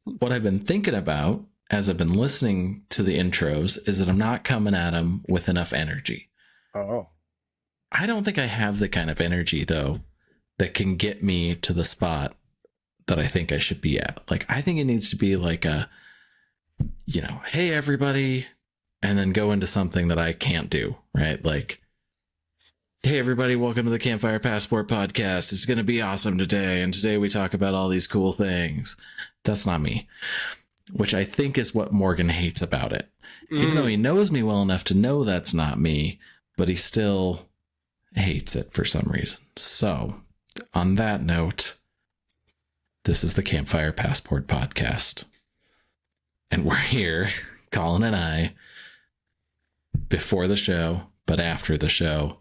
what I've been thinking about as I've been listening to the intros is that I'm not coming at them with enough energy. Oh. I don't think I have the kind of energy, though, that can get me to the spot that I think I should be at. Like, I think it needs to be like a, hey, everybody, and then go into something that I can't do, right? Like, hey, everybody, welcome to the Campfire Passport Podcast. It's going to be awesome today. And today we talk about all these cool things. That's not me, which I think is what Morgan hates about it. Even though he knows me well enough to know that's not me, but he still hates it for some reason. So, on that note, this is the Campfire Passport Podcast. And we're here, Colin and I, before the show, but after the show,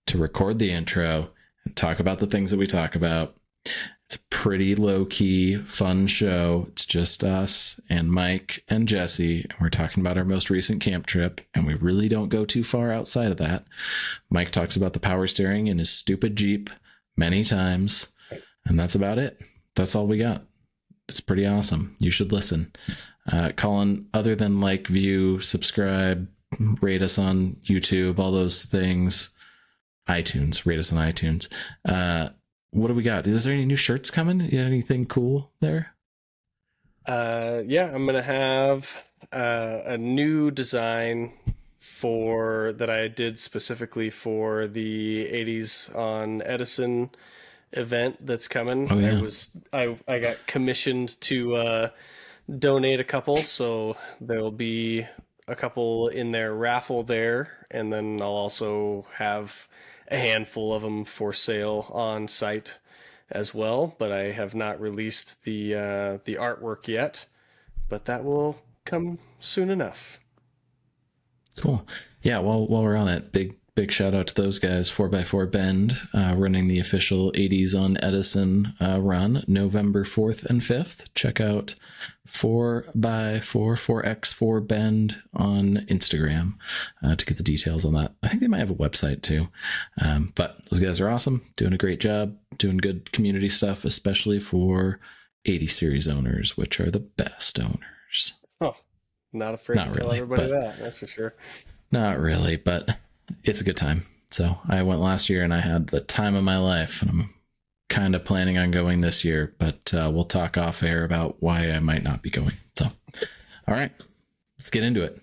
to record the intro and talk about the things that we talk about. It's a pretty low-key, fun show. It's just us and Mike and Jesse, and we're talking about our most recent camp trip, and we really don't go too far outside of that. Mike talks about the power steering in his stupid Jeep many times, and that's about it. That's all we got. It's pretty awesome. You should listen. Colin, other than like, view, subscribe, rate us on YouTube, all those things, iTunes, rate us on iTunes. What do we got? Is there any new shirts coming? You got anything cool there? Yeah, I'm gonna have a new design that I did specifically for the 80s on Edison event that's coming. Oh, yeah. I got commissioned to donate a couple, so there'll be a couple in their raffle there, and then I'll also have a handful of them for sale on site as well, but I have not released the artwork yet, but that will come soon enough. Cool. Yeah, well, while we're on it, big shout out to those guys, 4x4 Bend, running the official 80s on Edison run, November 4th and 5th. Check out 4x4, 4x4 Bend on Instagram to get the details on that. I think they might have a website too. But those guys are awesome, doing a great job, doing good community stuff, especially for 80 series owners, which are the best owners. Oh, not afraid to tell everybody that, that's for sure. Not really, but it's a good time. So I went last year and I had the time of my life, and I'm kind of planning on going this year, but we'll talk off air about why I might not be going. So, all right, let's get into it.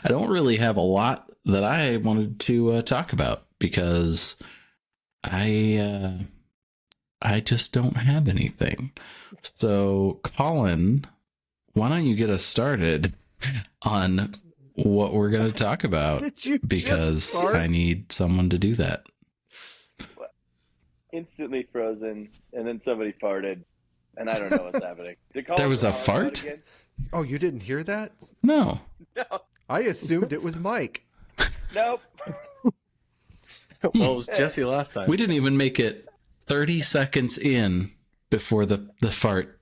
I don't really have a lot that I wanted to talk about because I just don't have anything. So, Colin, why don't you get us started on what we're going to talk about? Because I need someone to do that. Instantly frozen, and then somebody farted, and I don't know what's happening. There was a fart? Oh, you didn't hear that? No. No. I assumed it was Mike. Nope. Well, it was Jesse last time. We didn't even make it 30 seconds in before the fart,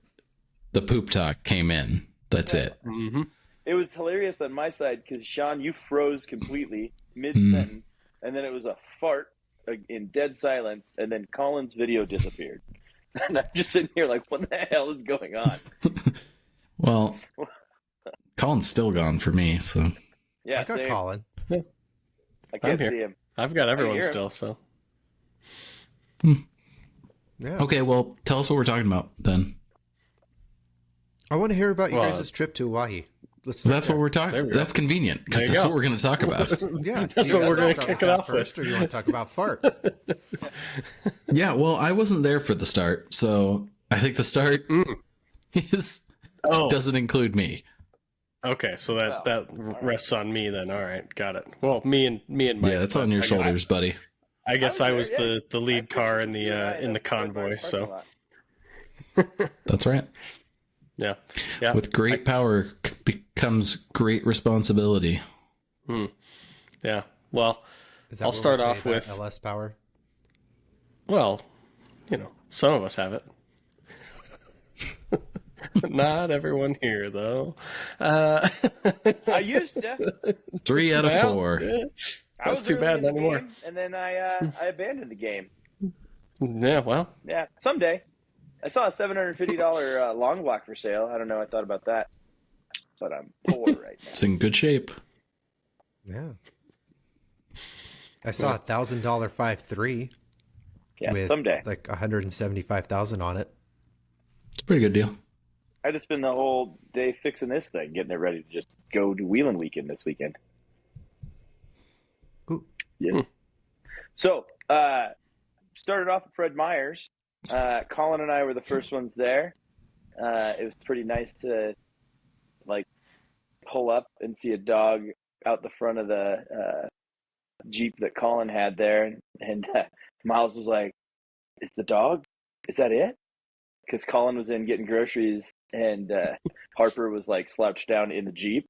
the poop talk came in. That's it. Mm-hmm. It was hilarious on my side because, Sean, you froze completely mid-sentence, and then it was a fart in dead silence, and then Colin's video disappeared. And I'm just sitting here like, what the hell is going on? Well, Colin's still gone for me, so. Yeah, I got same. Colin. I can't see him. I've got everyone hear him. still, so. Yeah. Okay, well, tell us what we're talking about then. I want to hear about you guys' trip to Owyhee. That's what we're talking. That's convenient because that's what we're going to talk about. Yeah, That's what we're going to kick it off first, with. or you want to talk about farts? Yeah, well, I wasn't there for the start, so I think the start is doesn't include me. Okay, so that rests on me then. All right, got it. Well, me and Mike. Yeah, that's on your shoulders, buddy. I guess I was the lead car in the convoy. So That's right. Yeah. With great power becomes great responsibility. Yeah. Well, Is that I'll what we start say off about with LS power. Well, some of us have it. Not everyone here, though. I used to. 3 out of 4. Yeah. I That's was too early bad, in not the anymore. game, and then I abandoned the game. Yeah, well, Yeah, someday. I saw a $750 long block for sale. I don't know. I thought about that, but I'm poor right now. It's in good shape. Yeah. I saw $1,000 5.3 Yeah, with someday. like 175,000 on it. It's a pretty good deal. I just spent the whole day fixing this thing, getting it ready to just go to Wheeling Weekend this weekend. Ooh. Yeah. So, started off at Fred Meyer's. Colin and I were the first ones there. It was pretty nice to pull up and see a dog out the front of the Jeep that Colin had there, and Miles was like, "Is the dog? Is that it?" Because Colin was in getting groceries, and Harper was slouched down in the Jeep,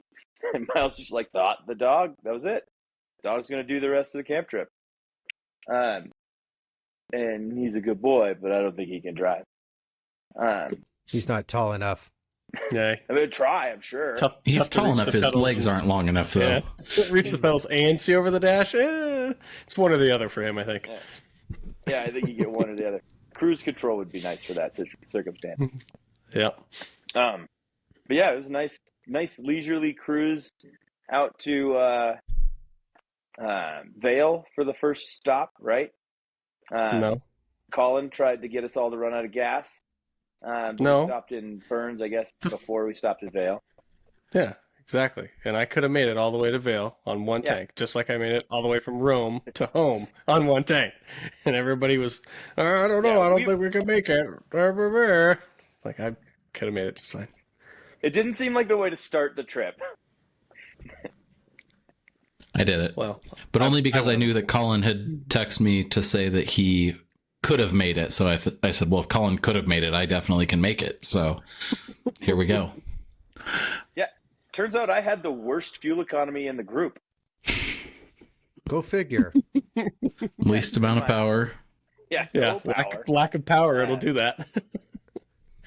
and Miles just thought the dog. That was it. The dog's gonna do the rest of the camp trip. And he's a good boy, but I don't think he can drive. He's not tall enough. yeah. I'm gonna try. I'm sure. He's tough to tall reach enough. the His pedals legs and- aren't long enough, though. Yeah, reach the pedals and see over the dash. It's one or the other for him, I think. Yeah, I think you get one or the other. Cruise control would be nice for that circumstance. Yeah. But yeah, it was a nice leisurely cruise out to Vale for the first stop. Right? No. Colin tried to get us all to run out of gas. No. We stopped in Burns, I guess, before we stopped at Vale. Yeah, exactly. And I could have made it all the way to Vale on one Yeah. tank, just like I made it all the way from Rome to home on one tank. And everybody was, I don't know, Yeah, I don't think we can make it. It's like, I could have made it just fine. It didn't seem like the way to start the trip. I did it. Well, But only because I knew that Colin had texted me to say that he could have made it. So I said, well, if Colin could have made it, I definitely can make it. So here we go. Yeah. Turns out I had the worst fuel economy in the group. Go figure. Least amount of power. Yeah. yeah, No power. lack of power, it'll do that.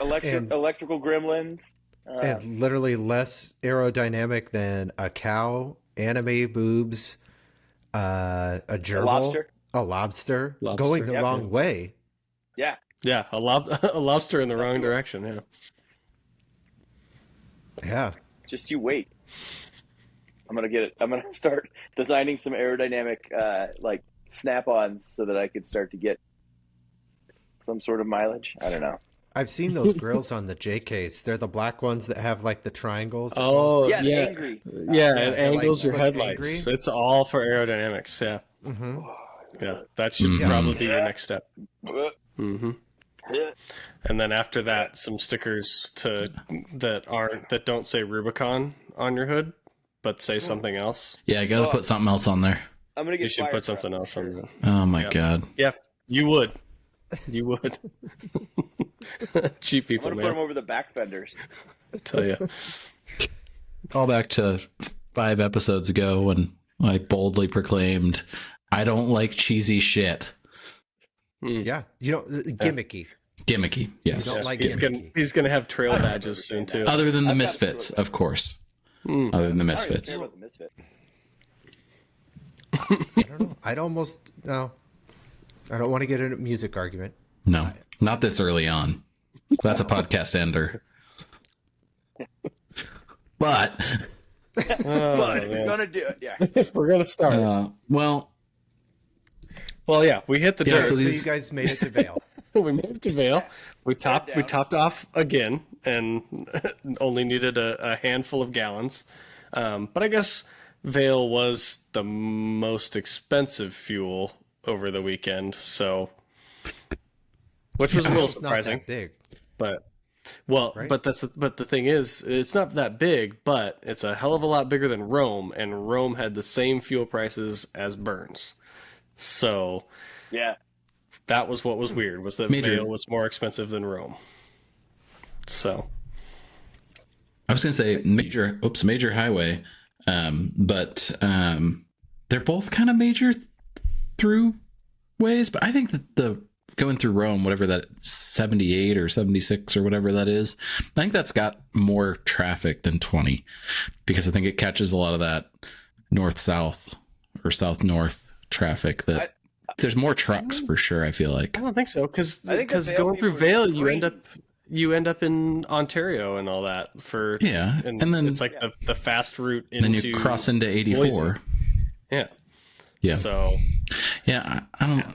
Electrical gremlins. And literally less aerodynamic than a cow, anime boobs, a gerbil, a lobster. Going the wrong way. Yeah. Yeah, a lobster in the wrong direction, yeah. Yeah. Just you wait. I'm gonna start designing some aerodynamic snap-ons so that I could start to get some sort of mileage. I don't know. I've seen those grills on the JKs. They're the black ones that have the triangles. Oh, Yeah, yeah. angry. Yeah, it angles your look headlights. angry. It's all for aerodynamics, yeah. Mm-hmm. Yeah, that should probably be your next step. Mm-hmm. And then after that, some stickers that don't say Rubicon on your hood, but say something else. Yeah, I got to put something else on there. I'm gonna get. You should fire put truck. something else on there. Oh my God. Yeah, you would. You would. Cheap I'm people, gonna put them man. over the back fenders. I tell you. Call back to 5 episodes ago when I boldly proclaimed, I don't like cheesy shit. Yeah. You don't gimmicky. Gimmicky, yes. You don't like He's gimmicky. gonna have trail badges soon too. Other than the I've got Misfits, to- of course. Other than the I don't even Misfits. care about the Misfit. I don't know. I'd almost no. I don't want to get in a music argument. No, not this early on. That's a podcast ender. But, But man. we're gonna do it. Yeah. If we're gonna start. well, Well, yeah, we hit the Yeah, dirt. so So these- you guys made it to Vale. We made it to Vale. We down. topped off again and only needed a handful of gallons. But I guess Vale was the most expensive fuel over the weekend, so which was a little It's not surprising. that big. But Right? but the thing is, it's not that big, but it's a hell of a lot bigger than Rome, and Rome had the same fuel prices as Burns. So Yeah. that was what was weird, was that Major- Vale was more expensive than Rome. So I was gonna say major highway, but they're both kind of major through ways. But I think that the going through Rome, whatever that 78 or 76 or whatever that is, I think that's got more traffic than 20, because I think it catches a lot of that north-south or south-north traffic. That there's more trucks for sure. I feel like. I don't think so, because going through Vale, you end up in Ontario and all that for and then it's like the fast route into. Then you cross into 84. Boise. Yeah. So. Yeah, I don't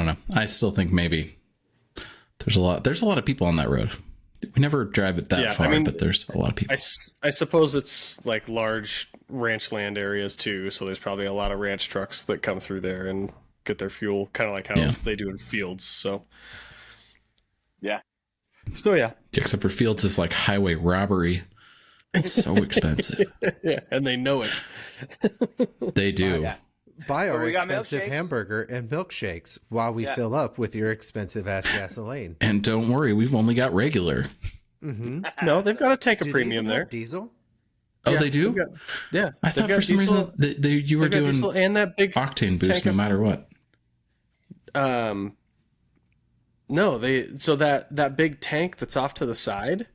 know. I still think maybe there's a lot of people on that road. We never drive it that far, but there's a lot of people. I suppose it's like large ranch land areas too, so there's probably a lot of ranch trucks that come through there and get their fuel, kind of like how they do in fields. So yeah. Except for fields is like highway robbery. It's so expensive. Yeah, and they know it. They do. Buy our expensive hamburger and milkshakes while we fill up with your expensive ass gasoline. And don't worry, we've only got regular. Mm-hmm. No, they've got to take a premium there. Diesel? Oh, they do? I thought for some reason you were doing diesel and that big octane boost no matter what. No, so that big tank that's off to the side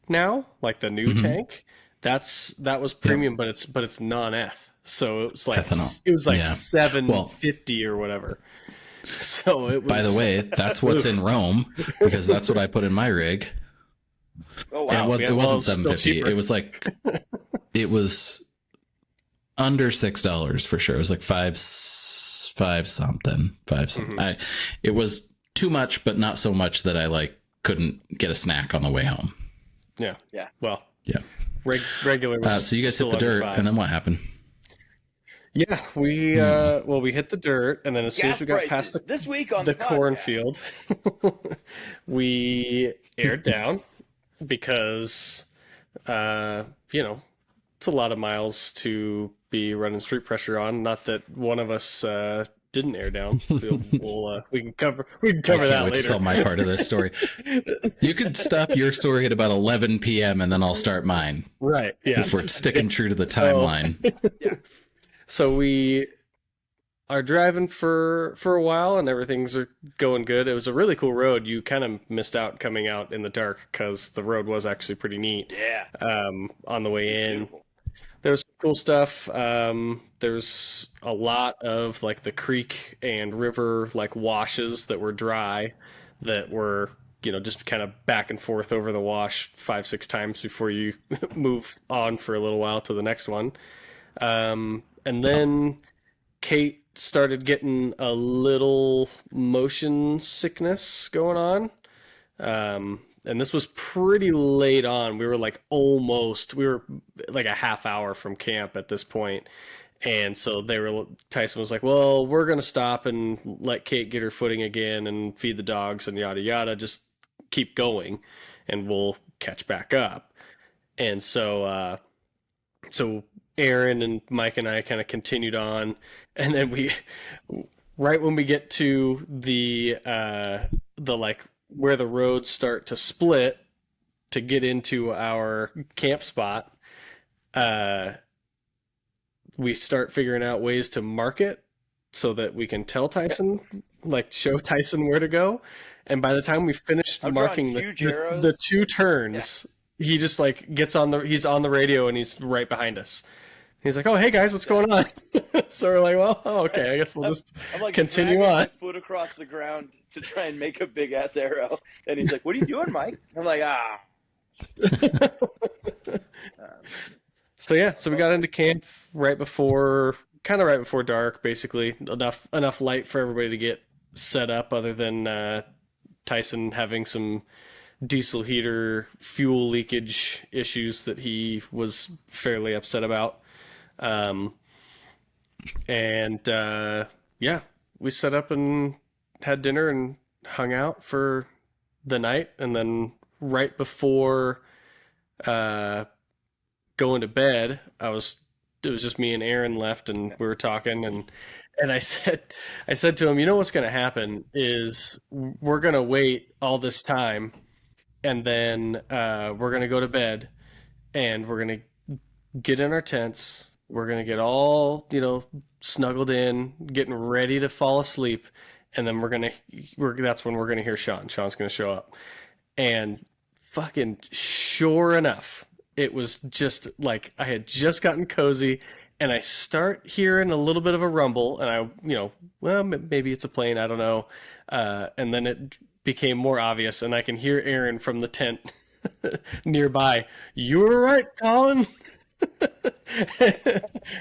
now, like the new tank, that was premium, but it's non-eth. So it was like ethanol. It was like $7.50 or whatever. So it was. By the way, that's what's in Rome, because that's what I put in my rig. Oh wow! And it wasn't $7.50. It was like under $6 for sure. It was like five something. Mm-hmm. It was too much, but not so much that I couldn't get a snack on the way home. Yeah. Well. Yeah. Regular. Was so you guys hit the dirt, and then what happened? Yeah, we hit the dirt, and then as soon as we got past this week on the cornfield, we aired down because it's a lot of miles to be running street pressure on. Not that one of us didn't air down. We can cover that later. Tell my part of this story. You could stop your story at about 11 p.m. and then I'll start mine. Right. Yeah. If we're sticking true to the timeline. Yeah. So we are driving for a while, and everything's going good. It was a really cool road. You kind of missed out coming out in the dark because the road was actually pretty neat. Yeah. On the way in, beautiful. There's cool stuff. There's a lot of like the creek and river washes that were dry, that were just kind of back and forth over the wash 5-6 times before you move on for a little while to the next one. And then Kate started getting a little motion sickness going on. And this was pretty late on. We were like a half hour from camp at this point. And so Tyson was like, well, we're going to stop and let Kate get her footing again and feed the dogs and yada, yada. Just keep going and we'll catch back up. And so Aaron and Mike and I kind of continued on, and then right when we get to the where the roads start to split to get into our camp spot, we start figuring out ways to mark it so that we can tell Tyson, show Tyson where to go. And by the time we finished marking the two turns, he just he's on the radio and he's right behind us. He's like, oh, hey guys, what's going on? So we're like, well, okay, I guess we'll just continue on. My foot across the ground to try and make a big ass arrow. And he's like, what are you doing, Mike? I'm like, So we got into camp right before dark, basically. Enough light for everybody to get set up, other than Tyson having some diesel heater fuel leakage issues that he was fairly upset about. We set up and had dinner and hung out for the night. And then right before going to bed, it was just me and Aaron left, and we were talking, and I said to him, what's going to happen is we're going to wait all this time, and then we're gonna go to bed, and we're gonna get in our tents. We're gonna get all snuggled in, getting ready to fall asleep, and then that's when we're gonna hear Sean. Sean's gonna show up, and fucking sure enough, it was just like I had just gotten cozy, and I start hearing a little bit of a rumble, and well, maybe it's a plane, I don't know, and then it became more obvious, and I can hear Aaron from the tent nearby. You were right, Colin.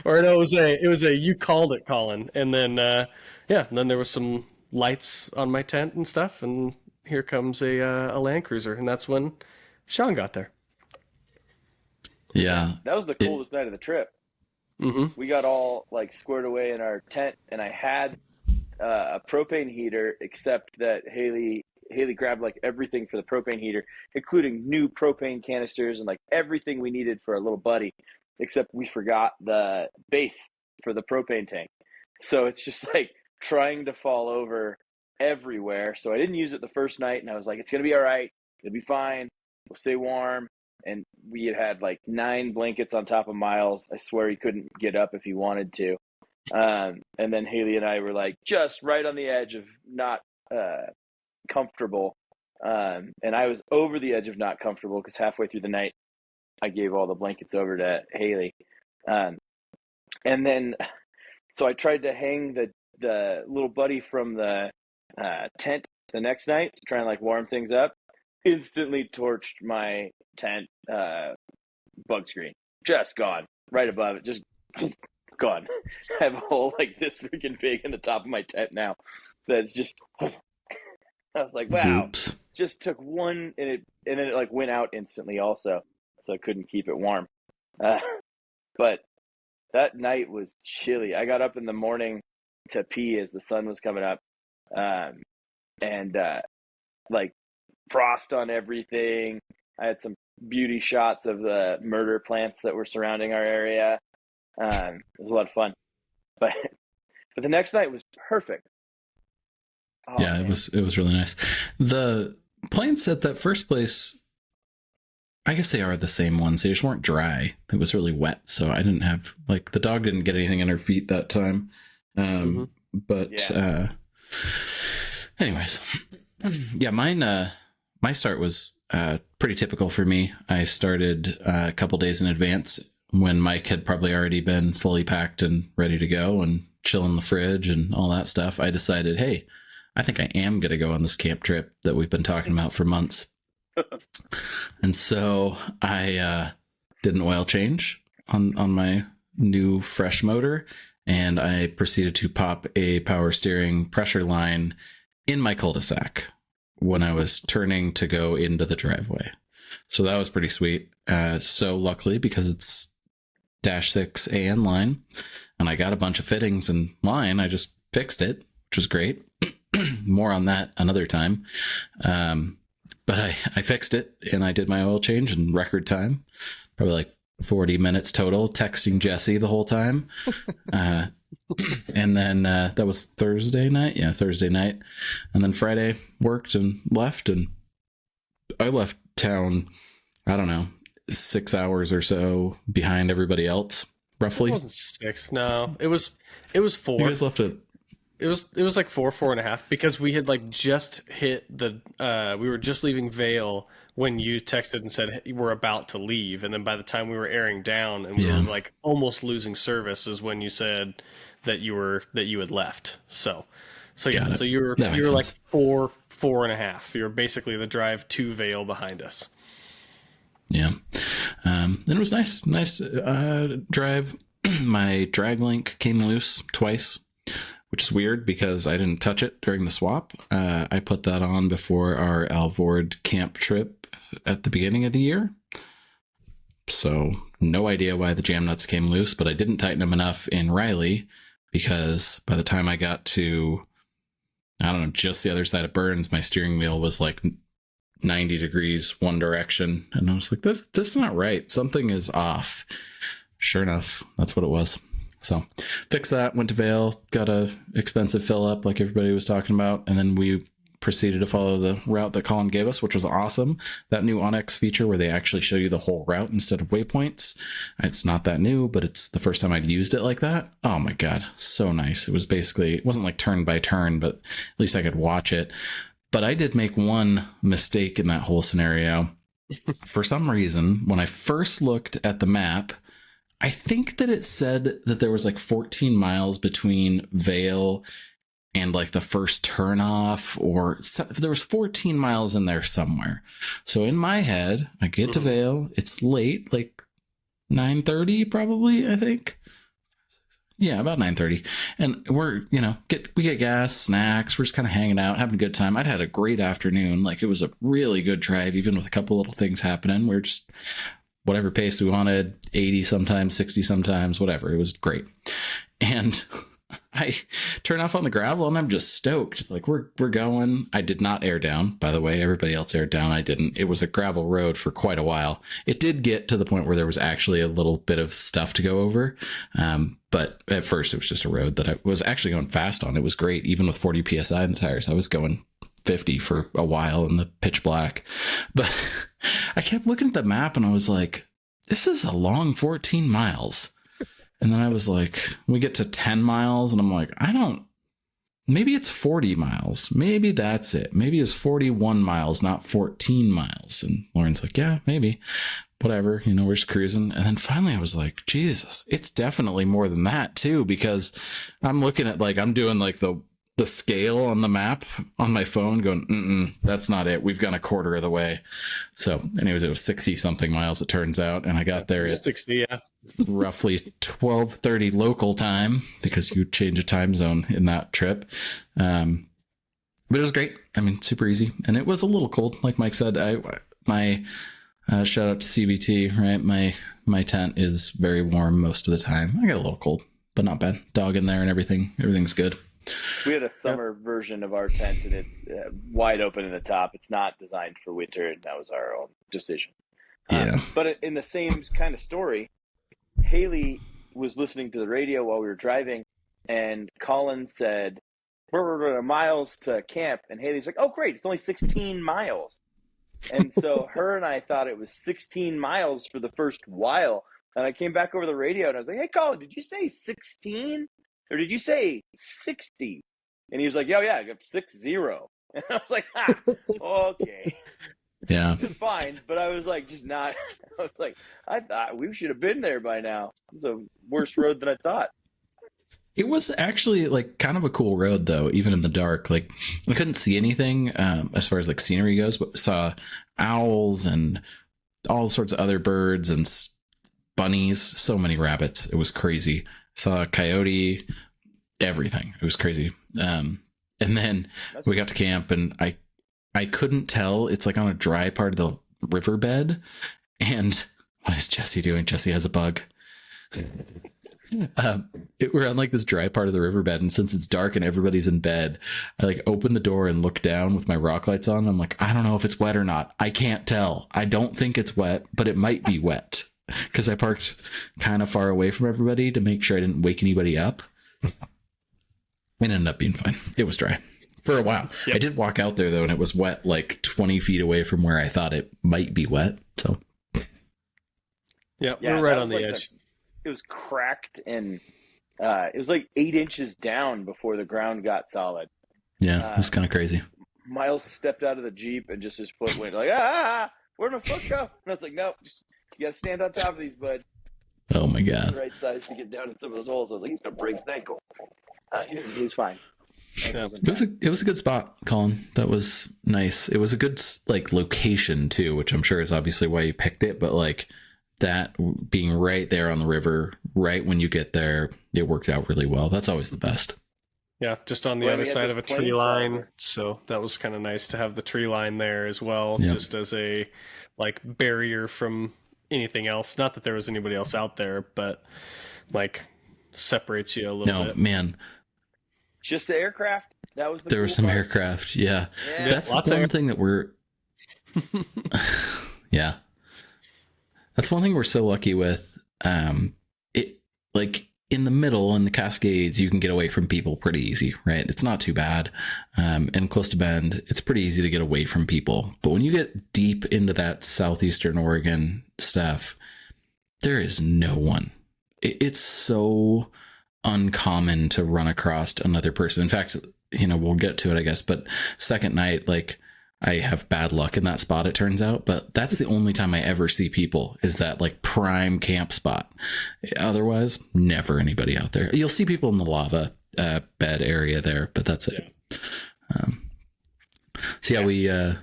Or no, it was a you called it, Colin. And then and then there was some lights on my tent and stuff, and here comes a Land Cruiser, and that's when Sean got there. Yeah, that was the coolest night of the trip. Mm-hmm. We got all like squared away in our tent, and I had a propane heater, except that Haley grabbed like everything for the propane heater, including new propane canisters and like everything we needed for a little buddy, except we forgot the base for the propane tank. So it's just like trying to fall over everywhere. So I didn't use it the first night, and I was like, it's going to be all right. It'll be fine. We'll stay warm. And we had like 9 blankets on top of Miles. I swear he couldn't get up if he wanted to. And then Haley and I were like just right on the edge of not comfortable. And I was over the edge of not comfortable because halfway through the night, I gave all the blankets over to Haley. And then, so I tried to hang the little buddy from the tent the next night to try and like warm things up. Instantly torched my tent bug screen. Just gone. Right above it. Just gone. I have a hole like this freaking big in the top of my tent now. That's just, I was like, wow. Oops. Just took one, and then it like went out instantly also. So I couldn't keep it warm. But that night was chilly. I got up in the morning to pee as the sun was coming up. Like frost on everything. I had some beauty shots of the murder plants that were surrounding our area. It was a lot of fun. But the next night was perfect. Oh, yeah, man. It was really nice. The plants at that first place, I guess they are the same ones. They just weren't dry. It was really wet, so I didn't have like the dog didn't get anything in her feet that time. But anyways, yeah, mine. My start was pretty typical for me. I started a couple days in advance when Mike had probably already been fully packed and ready to go and chill in the fridge and all that stuff. I decided, hey, I think I am going to go on this camp trip that we've been talking about for months. And so I did an oil change on my new fresh motor, and I proceeded to pop a power steering pressure line in my cul-de-sac when I was turning to go into the driveway. So that was pretty sweet. So luckily, because it's -6 AN line, and I got a bunch of fittings in line, I just fixed it, which was great. More on that another time. But I fixed it, and I did my oil change in record time, probably like 40 minutes total, texting Jesse the whole time. And then that was Thursday night. Yeah, Thursday night. And then Friday worked and left. And I left town, I don't know, 6 hours or so behind everybody else, roughly. It wasn't 6. No, it was 4. You guys left it. It was like 4.5, because we had like just hit the we were just leaving Vale when you texted and said, hey, we're about to leave. And then by the time we were airing down and we were like almost losing service is when you said that you had left. So yeah, so you were like 4.5. You're basically the drive to Vale behind us. Yeah. And it was nice drive. My drag link came loose twice, which is weird because I didn't touch it during the swap. I put that on before our Alvord camp trip at the beginning of the year. So no idea why the jam nuts came loose, but I didn't tighten them enough in Riley, because by the time I got to, I don't know, just the other side of Burns, my steering wheel was like 90 degrees one direction. And I was like, this is not right. Something is off. Sure enough, that's what it was. So fixed that, went to Vale, got a expensive fill up like everybody was talking about. And then we proceeded to follow the route that Colin gave us, which was awesome. That new Onyx feature where they actually show you the whole route instead of waypoints. It's not that new, but it's the first time I'd used it like that. Oh my God, so nice. It was basically, it wasn't like turn by turn, but at least I could watch it. But I did make one mistake in that whole scenario. For some reason, when I first looked at the map, I think that it said that there was like 14 miles between Vale and like the first turnoff, or there was 14 miles in there somewhere. So in my head, I get to Vale. It's late, like 9:30 probably, I think. Yeah, about 9:30. And we're, we get gas, snacks. We're just kind of hanging out, having a good time. I'd had a great afternoon. Like, it was a really good drive, even with a couple little things happening. We're just whatever pace we wanted, 80 sometimes, 60 sometimes, whatever. It was great. And I turn off on the gravel and I'm just stoked. Like, we're going. I did not air down, by the way. Everybody else aired down. I didn't. It was a gravel road for quite a while. It did get to the point where there was actually a little bit of stuff to go over. But at first it was just a road that I was actually going fast on. It was great. Even with 40 PSI in the tires, I was going 50 for a while in the pitch black. But I kept looking at the map and I was like, this is a long 14 miles. And then I was like, we get to 10 miles and I'm like, maybe it's 40 miles. Maybe that's it. Maybe it's 41 miles, not 14 miles. And Lauren's like, yeah, maybe. Whatever, we're just cruising. And then finally I was like, Jesus, it's definitely more than that too, because I'm looking at I'm doing like the scale on the map on my phone going, that's not it. We've gone a quarter of the way. So anyways, it was 60 something miles, it turns out. And I got there at 60, yeah. roughly 12:30 local time, because you change a time zone in that trip. But it was great. I mean, super easy. And it was a little cold. Like Mike said, my shout out to CVT, right? My tent is very warm most of the time. I got a little cold, but not bad. Dog in there and everything. Everything's good. We had a summer version of our tent, and it's wide open in the top. It's not designed for winter, and that was our own decision. Yeah. But in the same kind of story, Haley was listening to the radio while we were driving, and Colin said, we're miles to camp. And Haley's like, oh, great, it's only 16 miles. And so her and I thought it was 16 miles for the first while. And I came back over the radio, and I was like, hey, Colin, did you say 16? Or did you say 60? And he was like, yeah, I got 60. And I was like, okay. Yeah. It's fine. But I was like, I was like, I thought we should have been there by now. It's a worse road than I thought. It was actually kind of a cool road though, even in the dark. I couldn't see anything as far as scenery goes, but saw owls and all sorts of other birds and bunnies, so many rabbits. It was crazy. Saw a coyote, everything. It was crazy. And then we got to camp and I couldn't tell. It's on a dry part of the riverbed. And what is Jesse doing? Jesse has a bug. We're on this dry part of the riverbed, and since it's dark and everybody's in bed, I open the door and look down with my rock lights on. I'm like, I don't know if it's wet or not. I can't tell. I don't think it's wet, but it might be wet, because I parked kind of far away from everybody to make sure I didn't wake anybody up. It ended up being fine. It was dry for a while. Yep. I did walk out there though, and it was wet 20 feet away from where I thought it might be wet. So yeah, we're right on the edge. It was cracked, and it was 8 inches down before the ground got solid. Yeah, it was kind of crazy. Miles stepped out of the Jeep and just his foot went where'd my foot go? And I was like, no, you got to stand on top of these, bud. Oh my God. The right size to get down in some of those holes. I was like, he's going to break his ankle. He's fine. It was a good spot, Colin. That was nice. It was a good location too, which I'm sure is obviously why you picked it, but that being right there on the river, right when you get there, it worked out really well. That's always the best. Yeah, just on the other side of a tree line. So that was kind of nice to have the tree line there as well, yep. Just as a barrier from anything else. Not that there was anybody else out there, but separates you a little bit. No, man. Just the aircraft. That was there was some aircraft. Yeah. That's one thing that we're yeah. That's one thing we're so lucky with. in the middle in the Cascades, you can get away from people pretty easy, right? It's not too bad. And close to Bend, it's pretty easy to get away from people. But when you get deep into that southeastern Oregon stuff, there is no one. It's so uncommon to run across another person. In fact, we'll get to it, I guess. But second night, like, I have bad luck in that spot, it turns out, but that's the only time I ever see people, is that like prime camp spot. Otherwise, never anybody out there. You'll see people in the lava bed area there, but that's it. So yeah,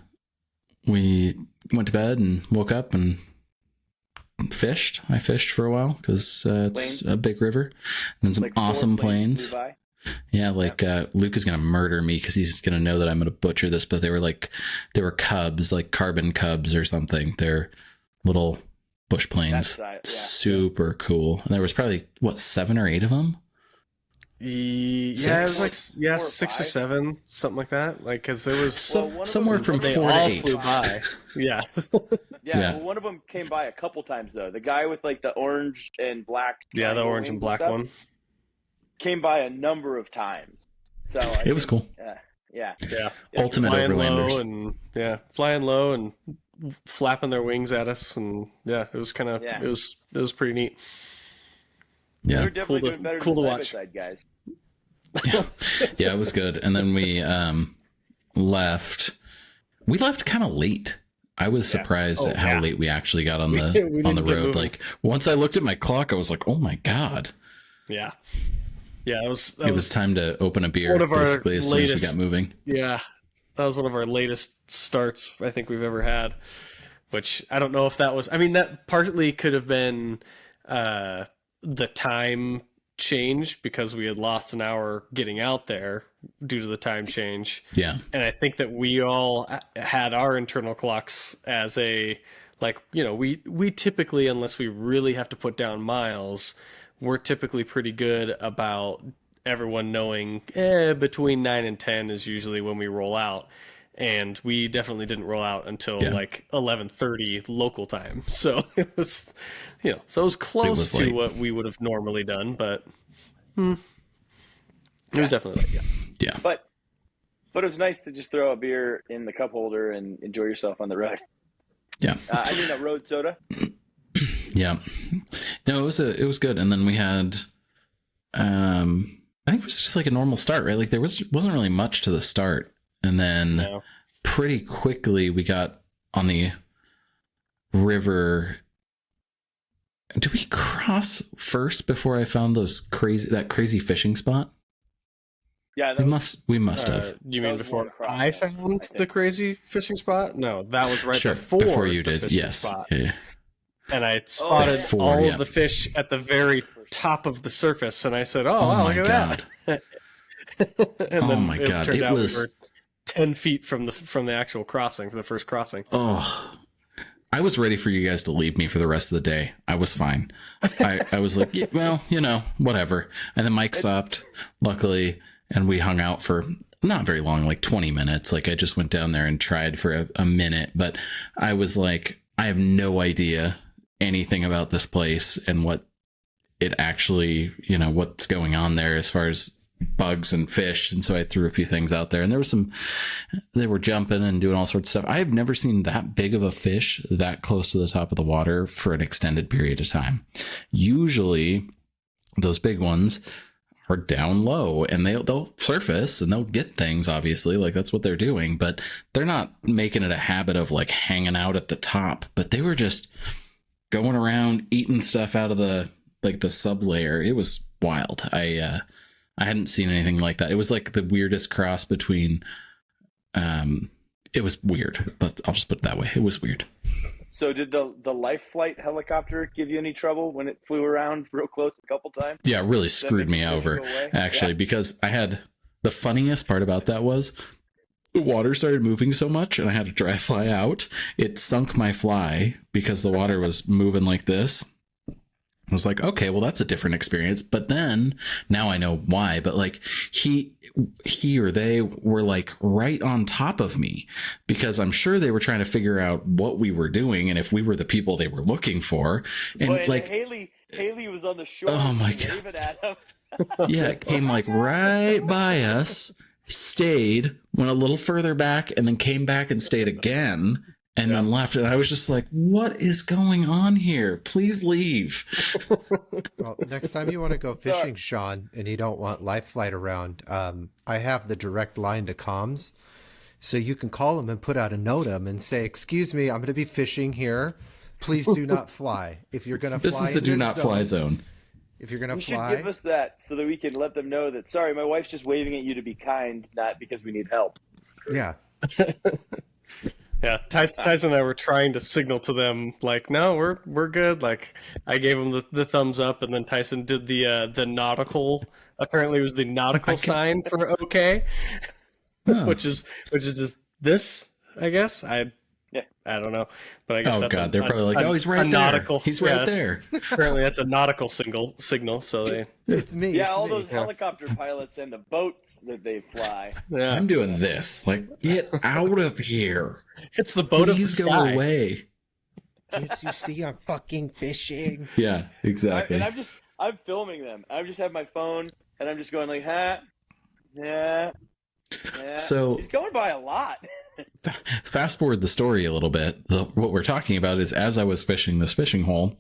we went to bed and woke up and fished. I fished for a while because it's a big river, and then some like awesome planes. Yeah, like Luke is gonna murder me because he's gonna know that I'm gonna butcher this, but they were cubs, like carbon cubs or something. They're little bush planes, super cool. And there was probably 7 or 8 of them. Yeah, it was like 6 or 7, something like that. Like, because there was somewhere from 4 to 8. Flew by. Yeah. Well, one of them came by a couple times though. The guy with like the orange and black. Yeah, the orange and black one. Came by a number of times, so it was cool. Yeah. Ultimate flying overlanders, low and flying low and flapping their wings at us, and it was kind of it was pretty neat. Yeah, they're definitely doing better cool than to watch, side guys. Yeah, it was good. And then we left. We left kind of late. I was surprised at how late we actually got on the road. Like, once I looked at my clock, I was like, "Oh my god!" Yeah. Yeah, it was time to open a beer, basically, as soon as we got moving. Yeah, that was one of our latest starts I think we've ever had, which I don't know if that was... I mean, that partly could have been the time change, because we had lost an hour getting out there due to the time change. Yeah. And I think that we all had our internal clocks as a... Like, we typically, unless we really have to put down miles... We're typically pretty good about everyone knowing between 9 and 10 is usually when we roll out. And we definitely didn't roll out until like 11:30 local time. So it was, so it was close to what we would have normally done, but it was definitely late, yeah. But it was nice to just throw a beer in the cup holder and enjoy yourself on the road. Yeah. I mean, a road soda. Yeah, no, it was good. And then we had, I think it was just like a normal start, right? Like there wasn't really much to the start, and then pretty quickly we got on the river. Did we cross first before I found that crazy fishing spot? Yeah, we must have. You mean before I found the crazy fishing spot? No, that was right before you did. Yes. Spot. Yeah. And I spotted all of the fish at the very top of the surface, and I said, "Oh, wow, look at that!" And then it turned out we were 10 feet from the actual crossing, for the first crossing. Oh, I was ready for you guys to leave me for the rest of the day. I was fine. I was like, yeah, well, whatever. And then Mike stopped, luckily, and we hung out for not very long, like 20 minutes. Like, I just went down there and tried for a minute, but I was like, I have no idea anything about this place and what it actually, what's going on there as far as bugs and fish. And so I threw a few things out there, and they were jumping and doing all sorts of stuff. I've never seen that big of a fish that close to the top of the water for an extended period of time. Usually those big ones are down low, and they'll surface and they'll get things, obviously, like that's what they're doing, but they're not making it a habit of like hanging out at the top. But they were just going around eating stuff out of the sub layer. It was wild. I hadn't seen anything like that. It was like the weirdest cross between it was weird, but I'll just put it that way. It was weird. So did the life flight helicopter give you any trouble when it flew around real close a couple times? Yeah, it really screwed me over, actually, because I had the funniest part about that was the water started moving so much and I had to dry fly out. It sunk my fly because the water was moving like this. I was like, okay, well, that's a different experience. But then now I know why. But like he or they were like right on top of me, because I'm sure they were trying to figure out what we were doing and if we were the people they were looking for. And well, like Haley Haley was on the shore. Oh my waving at him. Yeah, it came like right by us, stayed, went a little further back, and then came back and stayed again, and then left. And I was just like, what is going on here? Please leave. Well, next time you want to go fishing, Sean, and you don't want life flight around, I have the direct line to comms. So you can call them and put out a NOTAM and say, excuse me, I'm going to be fishing here. Please do not fly. If you're going to fly, This is a do not fly zone. If you're going to fly. fly. You should give us that so that we can let them know that, sorry, my wife's just waving at you to be kind, not because we need help. Yeah. Yeah, Tyson and I were trying to signal to them, like, no, we're good. Like, I gave him the thumbs up, and then Tyson did the nautical. Apparently, it was the nautical sign for okay, which is just this, I guess. I don't know, but I guess that's they're probably like, he's right there. Nautical. He's right there. Apparently, that's a nautical signal. So they. It's me. Yeah, it's all me. those helicopter pilots and the boats that they fly. Yeah, I'm doing this. Like, get out of here. It's the boat Please of the go sky. away. Can't you see I'm fucking fishing? Yeah, exactly. I'm filming them. I just have my phone and I'm just going like, yeah. So he's going by a lot. Fast forward the story a little bit. What we're talking about is, as I was fishing this fishing hole,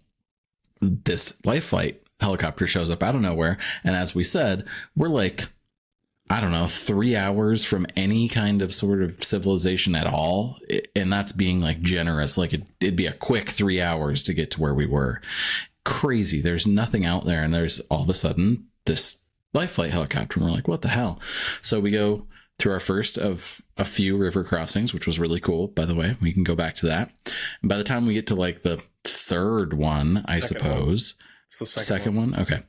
this life flight helicopter shows up out of nowhere. And as we said, we're like, I don't know, 3 hours from any kind of sort of civilization at all. And that's being like generous. Like it'd be a quick 3 hours to get to where we were. Crazy. There's nothing out there. And there's all of a sudden this life flight helicopter. And we're like, what the hell? So we go to our first of a few river crossings, which was really cool, by the way. We can go back to that. And by the time we get to like the third one, I suppose. It's the second one. Okay.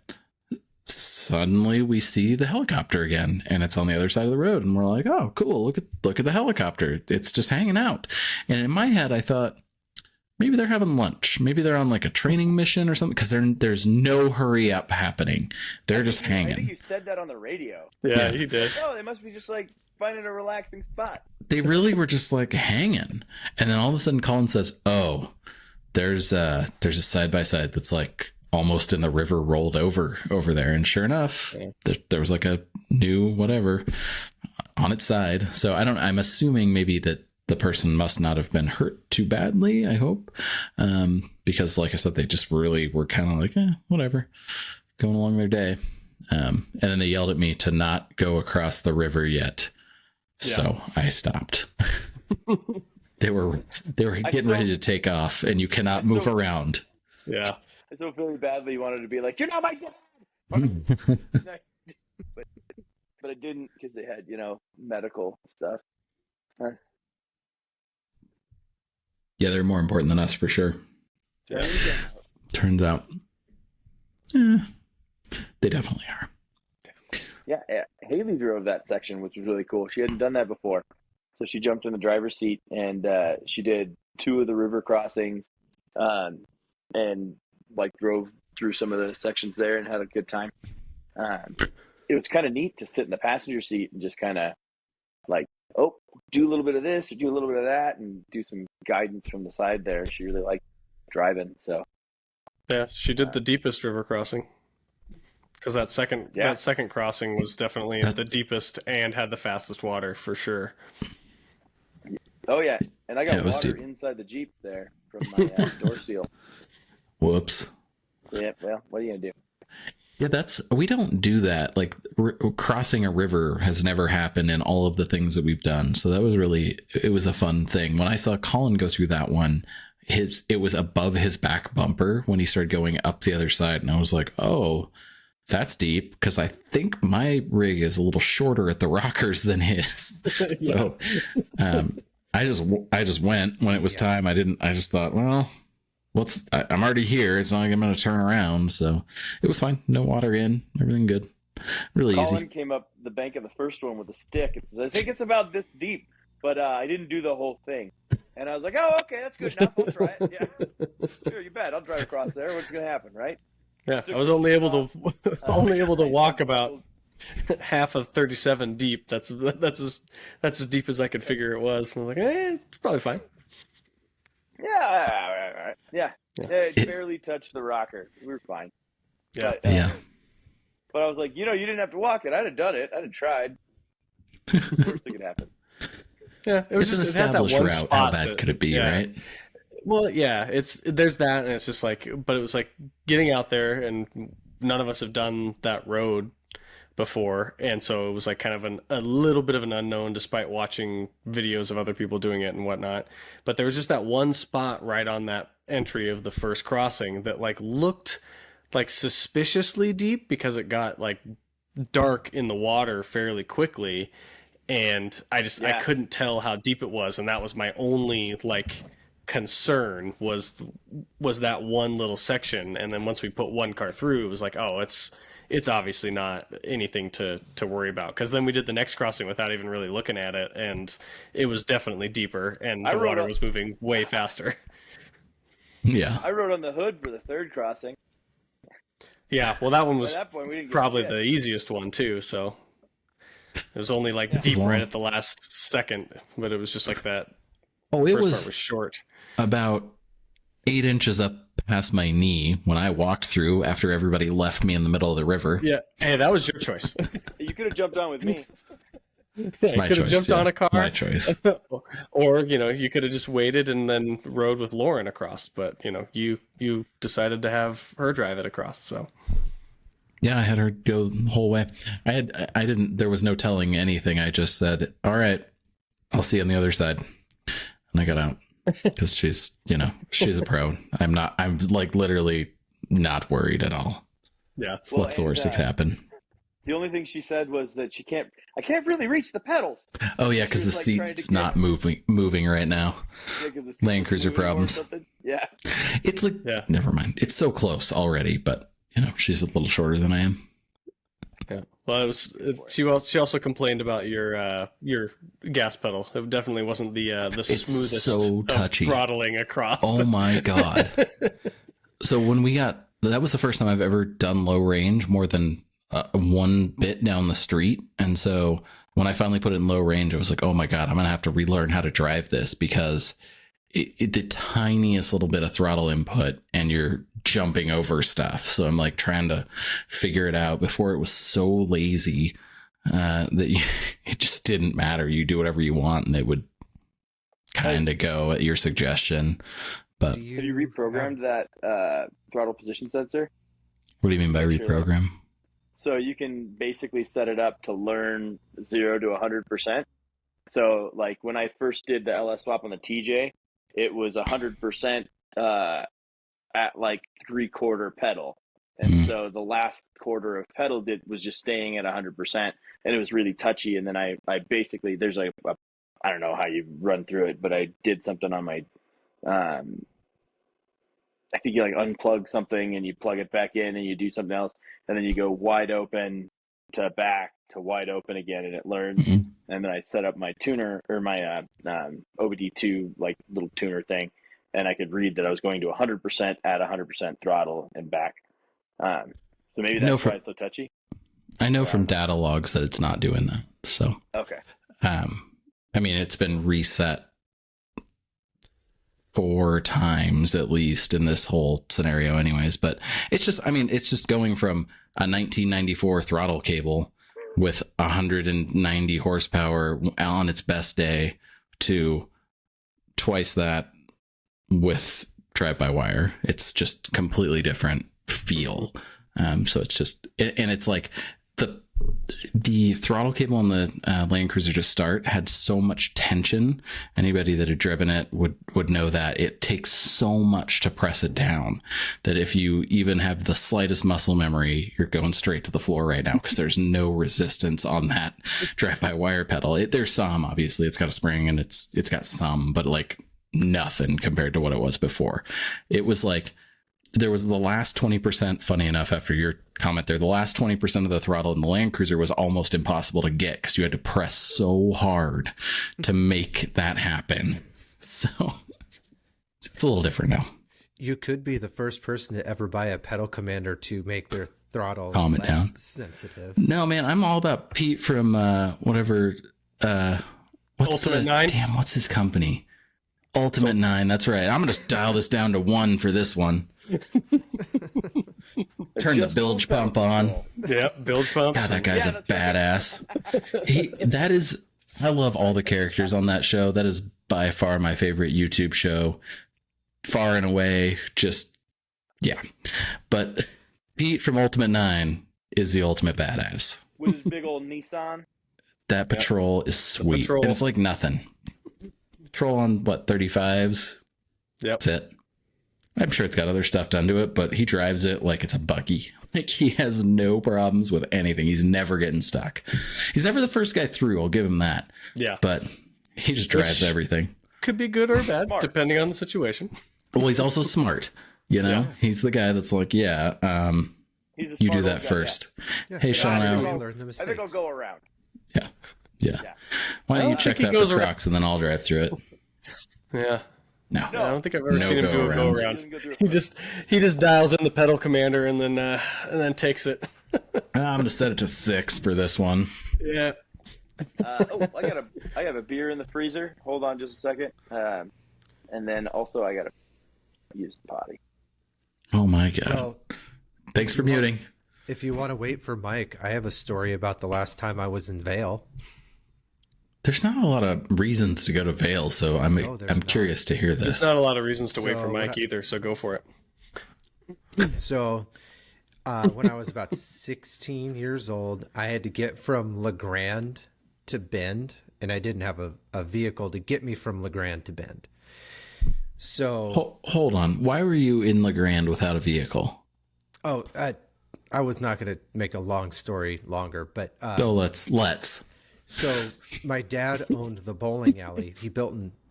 Suddenly we see the helicopter again, and it's on the other side of the road, and we're like, oh, cool. Look at the helicopter. It's just hanging out. And in my head, I thought, maybe they're having lunch. Maybe they're on like a training mission or something, because there's no hurry up happening. They're just hanging. I think you said that on the radio. Yeah, you did. Oh, they must be just like finding a relaxing spot. They really were just like hanging. And then all of a sudden Colin says, oh, there's a side-by-side that's like almost in the river, rolled over there. And sure enough, there was like a new whatever on its side. So I'm assuming maybe that the person must not have been hurt too badly, I hope. Because like I said, they just really were kind of like, whatever, going along their day. And then they yelled at me to not go across the river yet. So I stopped. They were getting ready to take off, and you cannot move around. Yeah. I so very badly wanted to be like, you're not my dad. but I didn't, because they had, medical stuff. Yeah, they're more important than us for sure. Yeah. Turns out, they definitely are. Yeah, Haley drove that section, which was really cool. She hadn't done that before. So she jumped in the driver's seat, and she did 2 of the river crossings, and like drove through some of the sections there and had a good time. It was kind of neat to sit in the passenger seat and just kind of like, do a little bit of this or do a little bit of that, and do some guidance from the side there. She really liked driving. So yeah, she did the deepest river crossing. Because that second crossing was definitely the deepest and had the fastest water for sure. Oh yeah, and I got water deep inside the Jeep there from my door seal. Whoops. Yeah, well, what are you gonna do? Yeah, we don't do that. Like crossing a river has never happened in all of the things that we've done. So that was it was a fun thing. When I saw Colin go through that one, it was above his back bumper when he started going up the other side, and I was like, oh, that's deep, because I think my rig is a little shorter at the rockers than his. So I just went when it was time. I just thought, well, I'm already here. It's not like I'm going to turn around. So it was fine. No water in, everything good. Really easy. Colin came up the bank of the first one with a stick. It says, I think it's about this deep, but I didn't do the whole thing. And I was like, oh, okay, that's good enough. We'll try it. Yeah, sure, you bet. I'll drive across there. What's going to happen, right? Yeah, I was only able to walk about half of 37 deep. That's as deep as I could figure it was. And I was like, it's probably fine. Yeah. It barely touched the rocker. We were fine. Yeah. But, Yeah. But I was like, you didn't have to walk it. I'd have done it. I'd have tried. The worst that could happen. Yeah, it was It's just an it had that established one route. spot How bad that- could it be, yeah. right? Well, yeah, there's that, and it's just like, but it was like getting out there, and none of us have done that road before, and so it was like kind of a little bit of an unknown, despite watching videos of other people doing it and whatnot. But there was just that one spot right on that entry of the first crossing that like looked like suspiciously deep because it got like dark in the water fairly quickly, and I couldn't tell how deep it was, and that was my only like concern was that one little section. And then once we put one car through, it was like, oh, it's obviously not anything to worry about, because then we did the next crossing without even really looking at it, and it was definitely deeper, and the water was moving way faster. Yeah. I rode on the hood for the third crossing. Yeah, well, that one was At that point, we didn't get probably shit. the easiest one too, so it was only like deep long. right at the last second, but it was just like that Oh, it first was part was short. about 8 inches up past my knee when I walked through after everybody left me in the middle of the river. Yeah, hey, that was your choice. You could have jumped on with me. Yeah, you My could have choice, jumped yeah. on a car, My choice. or you could have just waited and then rode with Lauren across. But you decided to have her drive it across. So Yeah, I had her go the whole way. There was no telling anything. I just said, all right, I'll see you on the other side. And I got out because she's a pro. I'm like literally not worried at all. yeah, Well, What's the worst that could happen? The only thing she said was that I can't really reach the pedals. Oh yeah, because the She was, like, trying to seat's get- not moving right now. Yeah, 'cause the seat Land was Cruiser moving or problems. something. Yeah. It's like Yeah. never mind. It's so close already, but she's a little shorter than I am. yeah. Well, it was. She also complained about your gas pedal. It definitely wasn't the smoothest so of touchy. throttling across. Oh my god. So when that was the first time I've ever done low range more than one bit down the street. And so when I finally put it in low range, I was like, oh my God, I'm going to have to relearn how to drive this, because the tiniest little bit of throttle input and you're jumping over stuff. So I'm like trying to figure it out. Before, it was so lazy that it just didn't matter. You do whatever you want and it would kind of go at your suggestion. But Have you reprogrammed that throttle position sensor? what do you mean by reprogram? So you can basically set it up to learn 0 to 100%. So like when I first did the LS swap on the TJ, it was 100% at like 3/4 pedal. And so the last quarter of pedal was just staying at 100%, and it was really touchy. And then I basically, there's I don't know how you run through it, but I did something on my, I think you like unplug something and you plug it back in and you do something else, and then you go wide open to back to wide open again, and it learns. Mhm. And then I set up my tuner or my OBD2 like little tuner thing, and I could read that I was going to 100% at 100% throttle and back. So maybe that's why it's so touchy. I know from data logs that it's not doing that. So, Okay. I mean, it's been reset 4 times at least in this whole scenario anyways, but it's just going from a 1994 throttle cable with 190 horsepower on its best day to twice that with drive-by-wire. It's just completely different feel. So it's just, and it's like the throttle cable on the Land Cruiser to start had so much tension. Anybody that had driven it would know that it takes so much to press it down that if you even have the slightest muscle memory, you're going straight to the floor right now, because there's no resistance on that drive-by-wire pedal. There's some, obviously, it's got a spring and it's got some, but like nothing compared to what it was before. It was like, there was the last 20%, funny enough, after your comment there, the last 20% of the throttle in the Land Cruiser was almost impossible to get because you had to press so hard to make that happen. So it's a little different now. You could be the first person to ever buy a pedal commander to make their throttle Calm it less down. sensitive. No, man, I'm all about Pete from whatever. What's Ultimate 9? Damn, what's his company? Ultimate 9, that's right. I'm going to dial this down to 1 for this one. Turn the bilge pump on. Yep, bilge pumps. God, that guy's a badass. I love all the characters on that show. That is by far my favorite YouTube show. Far and away, just, yeah. But Pete from Ultimate 9 is the ultimate badass. With his big old Nissan. That patrol is sweet. And it's like nothing. Patrol on, 35s? Yep. That's it. I'm sure it's got other stuff done to it, but he drives it like it's a buggy. Like, he has no problems with anything. He's never getting stuck. He's never the first guy through, I'll give him that. Yeah. But he just drives everything. Could be good or bad, Smart. depending on the situation. Well, he's also smart. You know? Yeah. He's the guy that's like, He's a you smart do old that guy, first. Yeah. Hey, Sean, I We think learn the I mistakes. think I'll go around. Yeah. Yeah. Why don't you I check think he that goes for around- Crocs and then I'll drive through it? Yeah. No. No. I don't think I've ever No seen him do a go go-arounds. around. Doesn't go through a He just dials in the pedal commander and then takes it. I'm gonna set it to 6 for this one. Yeah. I got a beer in the freezer. Hold on just a second. And then also I got to use the potty. Oh my god. Well, Thanks for muting. if you want to wait for Mike, I have a story about the last time I was in Vale. There's not a lot of reasons to go to Vale, so I'm No, there's not. curious to hear There's this. not a lot of reasons to wait So for when Mike either, so go for it. So, when I was about 16 years old, I had to get from LeGrand to Bend, and I didn't have a vehicle to get me from LeGrand to Bend. So, Hold on. Why were you in LeGrand without a vehicle? I was not going to make a long story longer, but Let's. so my dad owned the bowling alley.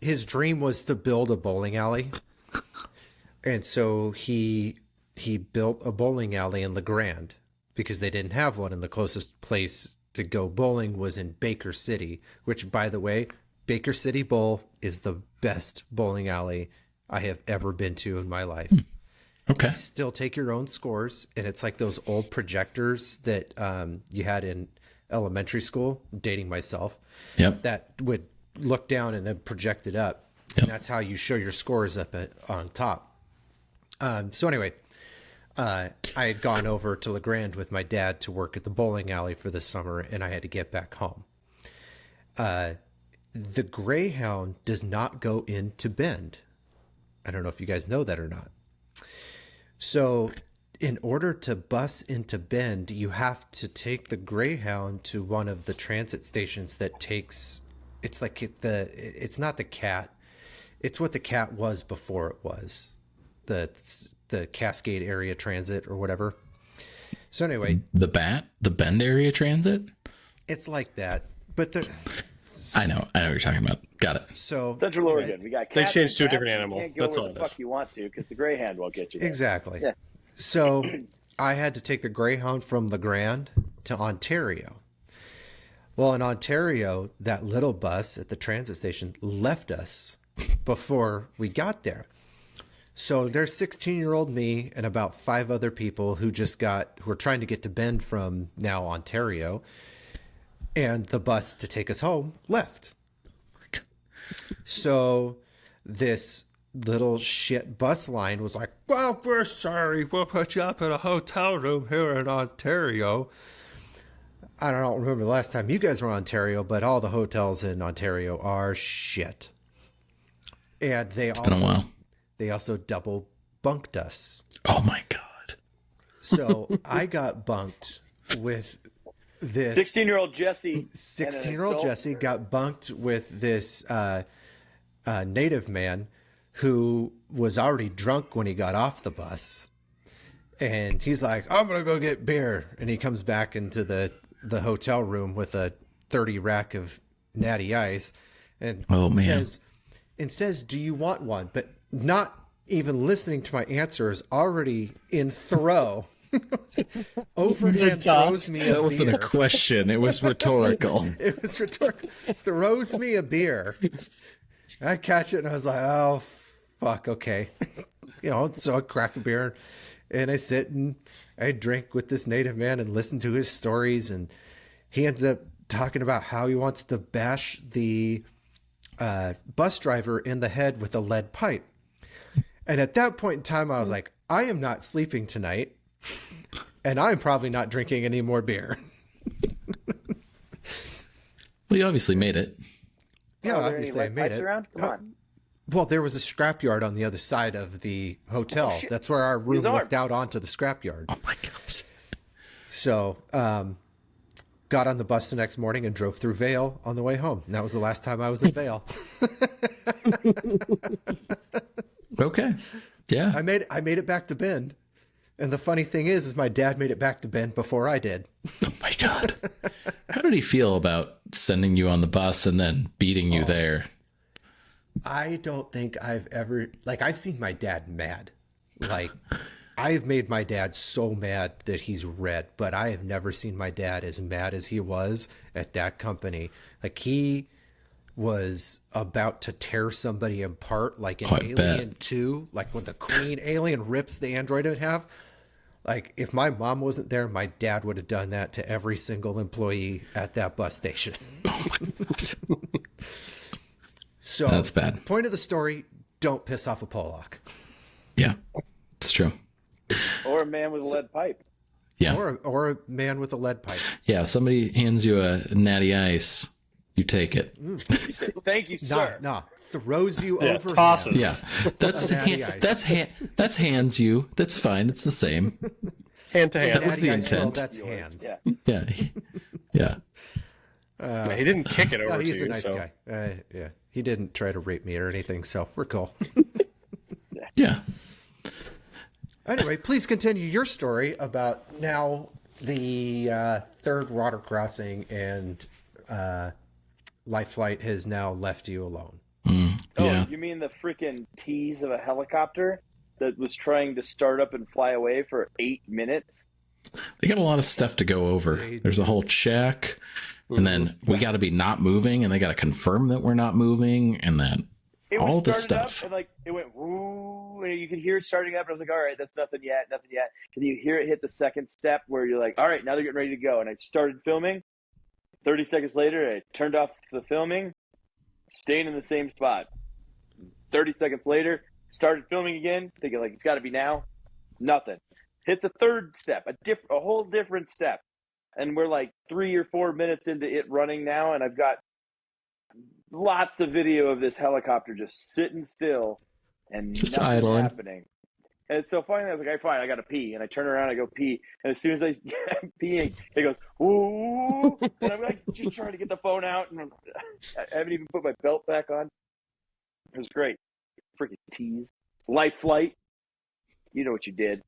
His dream was to build a bowling alley, and so he built a bowling alley in LeGrand because they didn't have one, and the closest place to go bowling was in Baker City, which, by the way, Baker City Bowl is the best bowling alley I have ever been to in my life. Okay. Still take your own scores, and it's like those old projectors that you had in elementary school, dating myself, Yep. that would look down and then project it up. Yep. And that's how you show your scores up on top. So anyway, I had gone over to LeGrand with my dad to work at the bowling alley for the summer, and I had to get back home. The Greyhound does not go into Bend. I don't know if you guys know that or not. So in order to bus into Bend, you have to take the Greyhound to one of the transit stations that takes, it's it's not the Cat. It's what the Cat was before it was. The Cascade Area Transit or whatever. So anyway, The Bend area transit? it's like that. But I know what you're talking about. Got it. so Central Oregon. We got They cats changed to a and different cats. animal. You can't go That's where all the it is. fuck you want to because the Greyhound won't get you there. Exactly. Yeah. So I had to take the Greyhound from LeGrand to Ontario. Well, in Ontario, that little bus at the transit station left us before we got there. So there's 16-year-old me and about 5 other people who were trying to get to Bend from now Ontario, and the bus to take us home left. So this little shit bus line was like, well, we're sorry, we'll put you up in a hotel room here in Ontario. I don't remember the last time you guys were in Ontario, but all the hotels in Ontario are shit. And It's been a while. they also double bunked us. Oh my god. So I got bunked with this 16-year-old Jesse. 16-year-old Jesse got bunked with this native man who was already drunk when he got off the bus. And he's like, I'm going to go get beer. And he comes back into the hotel room with a 30 rack of Natty Ice and Oh, man. says, do you want one? But not even listening to my answer is already in throw. Overhand throws me a That wasn't beer. a question. It was rhetorical. It was rhetorical. Throws me a beer. I catch it and I was like, oh, fuck, okay. So I crack a beer and I sit and I drink with this native man and listen to his stories. And he ends up talking about how he wants to bash the bus driver in the head with a lead pipe. And at that point in time, I was like, I am not sleeping tonight, and I'm probably not drinking any more beer. Well, you obviously made it. Yeah, Are there any obviously I lead made pipes it. around? Come on. Well, there was a scrapyard on the other side of the hotel. Oh, shit. That's where our room He's armed. looked out onto the scrapyard. Oh my gosh. So, got on the bus the next morning and drove through Vale on the way home. And that was the last time I was in Vale. Okay. Yeah. I made it back to Bend. And the funny thing is my dad made it back to Bend before I did. Oh my God. How did he feel about sending you on the bus and then beating you there? I don't think I've ever, like, I've seen my dad mad. Like, I've made my dad so mad that he's red, but I have never seen my dad as mad as he was at that company. Like, he was about to tear somebody apart, like in Alien 2, like when the Queen alien rips the android in half. Like, if my mom wasn't there, my dad would have done that to every single employee at that bus station. Oh my gosh. So That's bad. Point of the story, don't piss off a Pollock. Yeah, it's true. Or a man with a lead pipe. Yeah. Or a man with a lead pipe. Yeah. Somebody hands you a natty ice, you take it. You say, thank you, sir. Nah, throws you Yeah, over. tosses. Yeah. That's Natty ice. that's hands you. That's fine. It's the same. Hand to hand. That was the Natty ice, well, intent. that's hands. Yeah. Yeah. Yeah. No, he didn't kick it over No, to he's you. a nice so. guy. Yeah, he didn't try to rape me or anything, so we're cool. Yeah. Anyway, please continue your story about now the third water crossing, and Life Flight has now left you alone. Oh, Yeah. you mean the freaking tease of a helicopter that was trying to start up and fly away for 8 minutes? They got a lot of stuff to go over. There's a whole check, and then we got to be not moving, and they got to confirm that we're not moving, and then It all was this started stuff. up and like it went woo, and you could hear it starting up. And I was like, all right, that's nothing yet. And you hear it hit the second step where you're like, all right, now they're getting ready to go. And I started filming. 30 seconds later, I turned off the filming, staying in the same spot. 30 seconds later, started filming again, thinking like it's got to be now. Nothing. Hits a third step, a whole different step, and we're like 3 or 4 minutes into it running now, and I've got lots of video of this helicopter just sitting still and Just nothing's idling. happening. And so finally, I was like, "All right, fine, I got to pee." And I turn around, I go pee, and as soon as I get peeing, it goes ooh, and I'm like just trying to get the phone out, and I haven't even put my belt back on. It was great, freaking tease, Life Flight. You know what you did.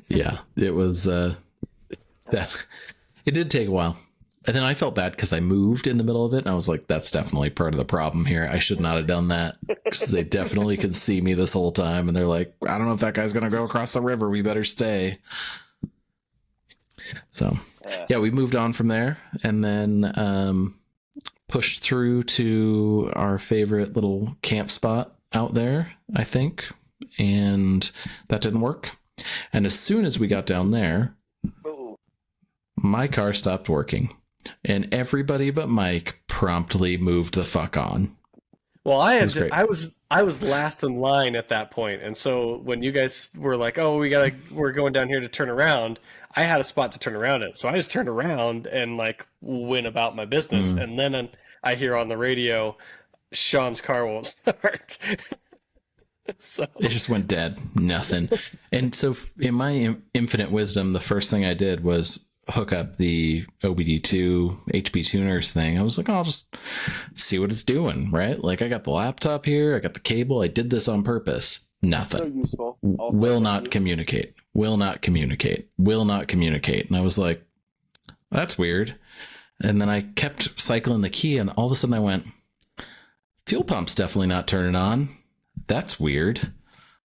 Yeah, it was that. It did take a while, and then I felt bad because I moved in the middle of it, and I was like, "That's definitely part of the problem here. I should not have done that because they definitely could see me this whole time, and they're like, I don't know if that guy's gonna go across the river. We better stay." So, yeah, we moved on from there, and then pushed through to our favorite little camp spot out there, I think, and that didn't work. And as soon as we got down there, Oh, my car stopped working, and everybody but Mike promptly moved the fuck on. Well, was great. I was last in line at that point, and so when you guys were like, "Oh, we're going down here to turn around," I had a spot to turn around at, so I just turned around and like went about my business, and then I hear on the radio, Sean's car won't start. So It just went dead, nothing. And so, in my infinite wisdom, the first thing I did was hook up the OBD2 HP tuners thing. I was like, oh, I'll just see what it's doing, right? Like, I got the laptop here, I got the cable, I did this on purpose. so Nothing. useful. Also, Will not communicate. Will not communicate. Will not communicate. And I was like, that's weird. And then I kept cycling the key, and all of a sudden I went, fuel pump's definitely not turning on. That's weird.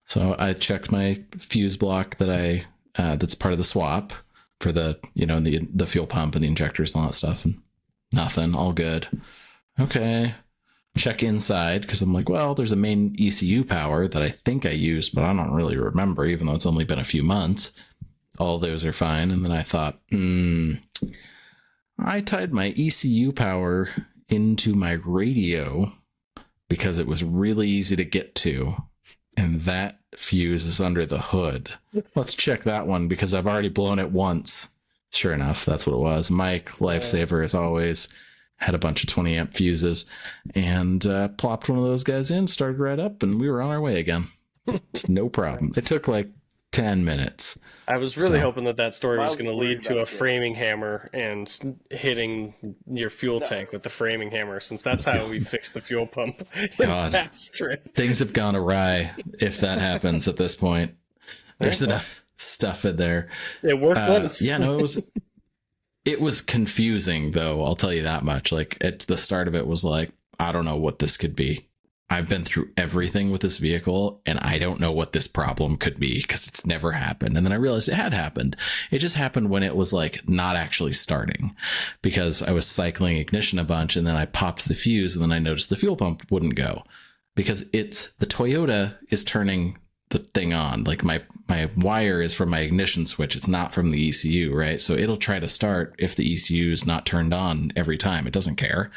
So I checked my fuse block that that's part of the swap for the, the fuel pump and the injectors and all that stuff, and nothing, all good. Okay. Check inside, because I'm like, well, there's a main ECU power that I think I used, but I don't really remember, even though it's only been a few months. All those are fine. And then I thought, I tied my ECU power into my radio because it was really easy to get to. And that fuse is under the hood. Let's check that one because I've already blown it once. Sure enough, that's what it was. Mike, lifesaver as always, had a bunch of 20 amp fuses and plopped one of those guys in, started right up, and we were on our way again. It's no problem. It took like 10 minutes. I was really hoping that story was Miles going to worried lead to a about you. framing hammer and hitting your fuel tank with the framing hammer, since that's how we fixed the fuel pump in God. that strip. Things have gone awry if that happens at this point. There's enough stuff in there. It worked once. Yeah, no, it was confusing though, I'll tell you that much. Like at the start of it was like, I don't know what this could be. I've been through everything with this vehicle and I don't know what this problem could be because it's never happened. And then I realized it had happened. It just happened when it was like not actually starting because I was cycling ignition a bunch and then I popped the fuse and then I noticed the fuel pump wouldn't go because the Toyota is turning the thing on. Like my wire is from my ignition switch. It's not from the ECU, right? So it'll try to start if the ECU is not turned on every time. It doesn't care.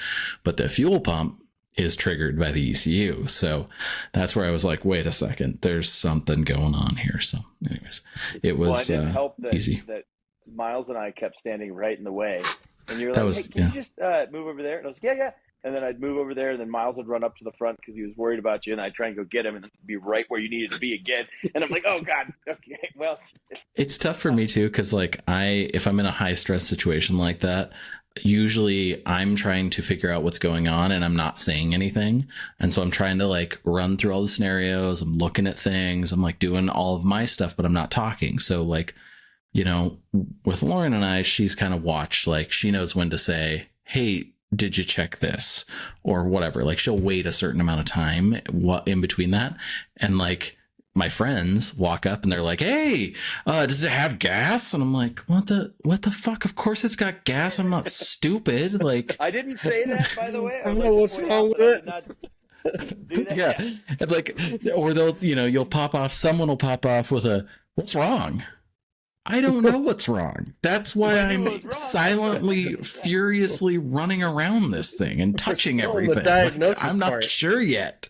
But the fuel pump is triggered by the ECU. So that's where I was like, wait a second, there's something going on here. So anyways, it was it didn't help that, easy. that Miles and I kept standing right in the way. And you were That like, was- hey, can you just move over there? And I was like, yeah. And then I'd move over there, and then Miles would run up to the front because he was worried about you, and I'd try and go get him, and then be right where you needed to be again. And I'm like, oh, God, okay, well. It's tough for me too, because like if I'm in a high stress situation like that, usually I'm trying to figure out what's going on and I'm not saying anything. And so I'm trying to like run through all the scenarios. I'm looking at things. I'm like doing all of my stuff, but I'm not talking. So like, you know, with Lauren and I, she's kind of watched, like she knows when to say, hey, did you check this or whatever? Like she'll wait a certain amount of time in between that. And like my friends walk up and they're like, hey, does it have gas? And I'm like, what the fuck? Of course it's got gas. I'm not stupid. Like, I didn't say that, by the way. I don't know what's wrong with it. Do that. yeah. And like, or they'll, you know, someone will pop off with what's wrong? I don't know what's wrong. That's why I'm silently, furiously running around this thing and touching still in the everything. diagnosis I'm not part. sure yet.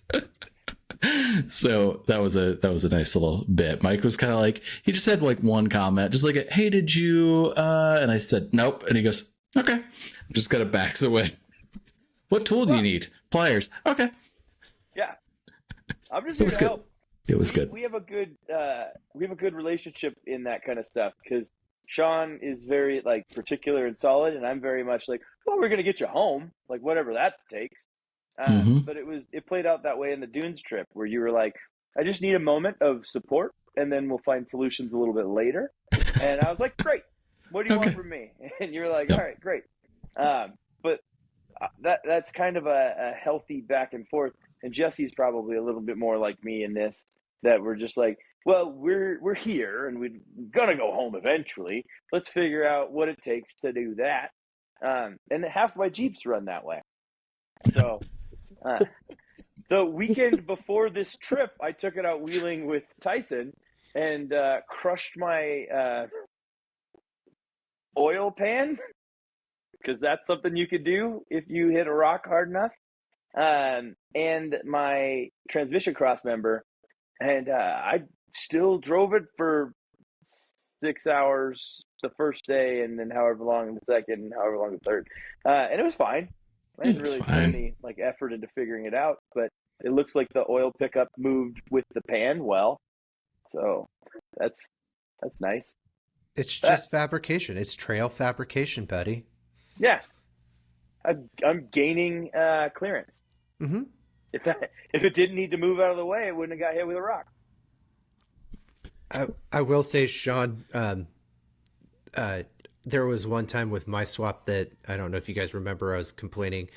So that was a nice little bit. Mike was kind of like, he just had like one comment, just like, hey, did you? And I said, nope. And he goes, okay. Just kind of backs away. What tool do you need? Pliers. Okay. Yeah. I'm just here to help. It was good. We have a good relationship in that kind of stuff because Sean is very like particular and solid, and I'm very much like, well, we're gonna get you home, like whatever that takes. But it played out that way in the Dunes trip where you were like, I just need a moment of support, and then we'll find solutions a little bit later. And I was like, great. What do you want from me? And you're like, all right, great. But that's kind of a healthy back and forth. And Jesse's probably a little bit more like me in this. That we're just like, well, we're here and we're gonna go home eventually. Let's figure out what it takes to do that. And half my Jeeps run that way. So the weekend before this trip, I took it out wheeling with Tyson and crushed my oil pan because that's something you could do if you hit a rock hard enough. And my transmission cross member. And I still drove it for 6 hours the first day, and then however long the second, and however long the third. And it was fine. I didn't really put any like effort into figuring it out, but it looks like the oil pickup moved with the pan well. So that's nice. It's just fabrication. It's trail fabrication, buddy. Yeah, I'm gaining clearance. Mm-hmm. If it didn't need to move out of the way, it wouldn't have got hit with a rock. I will say, Sean, there was one time with my swap that I don't know if you guys remember. I was complaining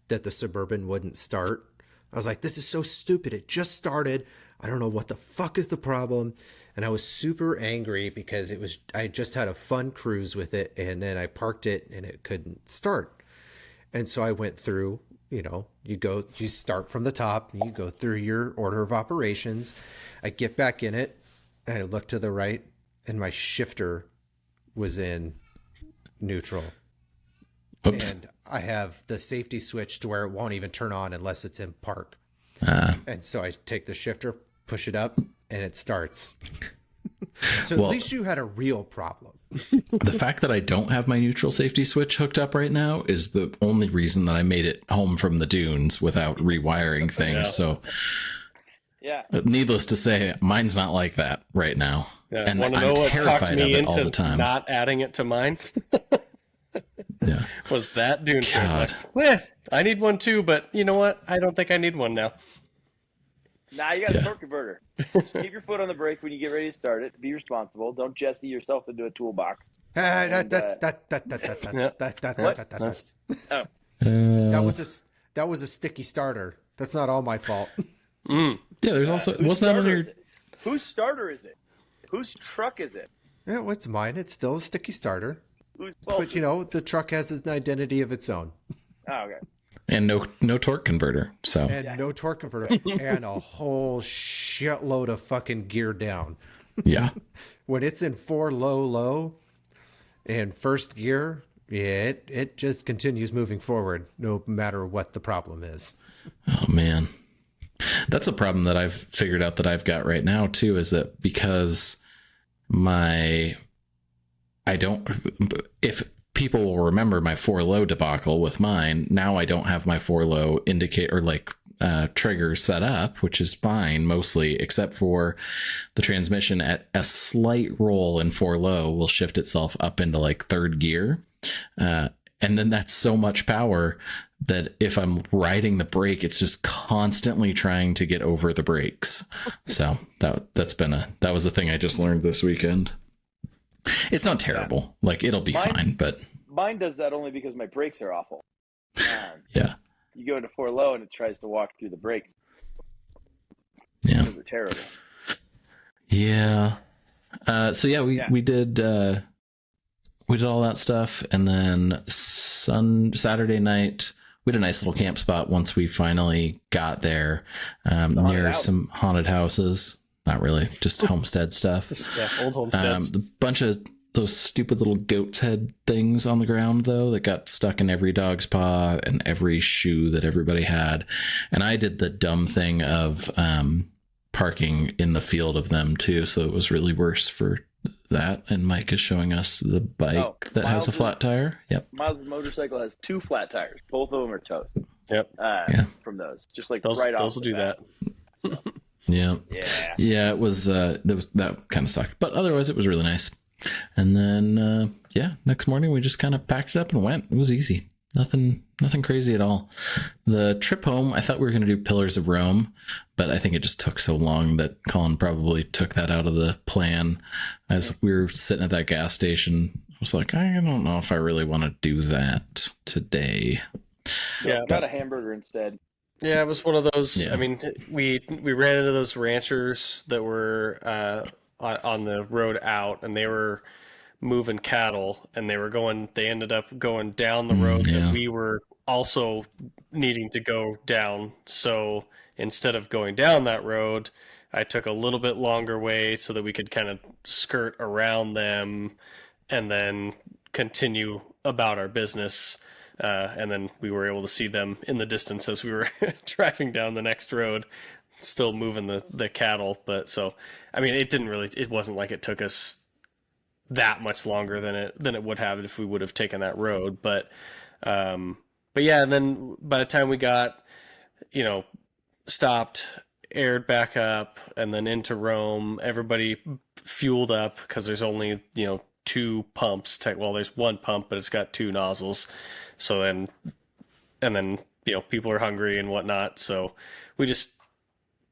that the Suburban wouldn't start. I was like, this is so stupid. It just started. I don't know what the fuck is the problem. And I was super angry because I just had a fun cruise with it, and then I parked it and it couldn't start. And so I went through, you know, you start from the top, you go through your order of operations. I get back in it and I look to the right and my shifter was in neutral. Oops. And I have the safety switch to where it won't even turn on unless it's in park. And so I take the shifter, push it up, and it starts. So Well- at least you had a real problem. The fact that I don't have my neutral safety switch hooked up right now is the only reason that I made it home from the dunes without rewiring things. Yeah. So, Yeah. needless to say, mine's not like that right now. Yeah, And want to I'm know what talked terrified of me it all into the time. not adding it to mine? Yeah. Was that dune train? God. Like, I need one too, but you know what? I don't think I need one now. Nah, you got Yeah. a torque converter. Just keep your foot on the brake when you get ready to start it. Be responsible. Don't Jesse yourself into a toolbox. And, That's- That was a sticky starter. That's not all my fault. Mm. Yeah, there's also whose wasn't that on starter your is it? Whose starter is it? Whose truck is it? Yeah, what's mine? It's still a sticky starter. Whose fault But is you know, the truck has an identity of its own. it? Oh, okay. and no torque converter. So And no torque converter. And a whole shitload of fucking gear down. yeah. When it's in 4 low and first gear, it just continues moving forward no matter what the problem is. Oh man. That's a problem that I've figured out that I've got right now too, is that because if people will remember my 4 low debacle with mine, now I don't have my 4 low indicator trigger set up, which is fine mostly, except for the transmission at a slight roll in 4 low will shift itself up into like 3rd gear. And then that's so much power that if I'm riding the brake, it's just constantly trying to get over the brakes. So that was a thing I just learned this weekend. It's not terrible. Like it'll be fine, but Mine does that only because my brakes are awful. yeah. You go into 4 low and it tries to walk through the brakes. Yeah. Those are terrible. Yeah. So yeah, we did all that stuff, and then Saturday night we had a nice little camp spot once we finally got there, near house. some haunted houses. Not really, just homestead stuff. Yeah, old homesteads. A bunch of those stupid little goat's head things on the ground though that got stuck in every dog's paw and every shoe that everybody had, and I did the dumb thing of parking in the field of them too, so it was really worse for that. And Mike is showing us the bike that has a flat tire. Yep. Miles' motorcycle has 2 flat tires. Both of them are toast. Yep. From those. Just like Those right off. will the do bat. that. Yeah. Yeah. It was that kind of sucked, but otherwise it was really nice. And then next morning we just kind of packed it up and went. It was easy. Nothing crazy at all. The trip home, I thought we were going to do Pillars of Rome, but I think it just took so long that Colin probably took that out of the plan. As we were sitting at that gas station, I was like, I don't know if I really want to do that today. Yeah, Got a hamburger instead. Yeah, it was one of those. Yeah. I mean, we ran into those ranchers that were on the road out, and they were moving cattle, and they ended up going down the road that we were also needing to go down. So instead of going down that road, I took a little bit longer way so that we could kind of skirt around them and then continue about our business. And then we were able to see them in the distance as we were driving down the next road, still moving the cattle. But so, I mean, it wasn't like it took us that much longer than it would have if we would have taken that road. But yeah, and then by the time we got, stopped, aired back up, and then into Rome, everybody fueled up because there's only, 2 pumps. Well, there's 1 pump, but it's got 2 nozzles. So then, people are hungry and whatnot. So we just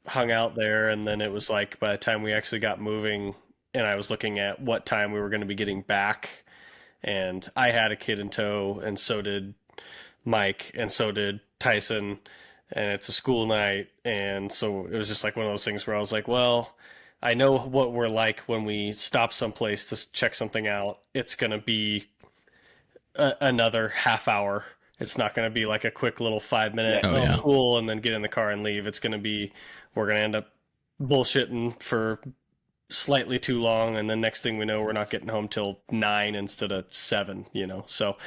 hung out there. And then it was like, by the time we actually got moving and I was looking at what time we were going to be getting back, and I had a kid in tow, and so did Mike, and so did Tyson, and it's a school night. And so it was just like one of those things where I was like, well, I know what we're like when we stop someplace to check something out. It's going to be another half hour. It's not going to be like a quick little 5-minute cool and then get in the car and leave. It's going to be, we're going to end up bullshitting for slightly too long, and then next thing we know, we're not getting home till 9 instead of 7. So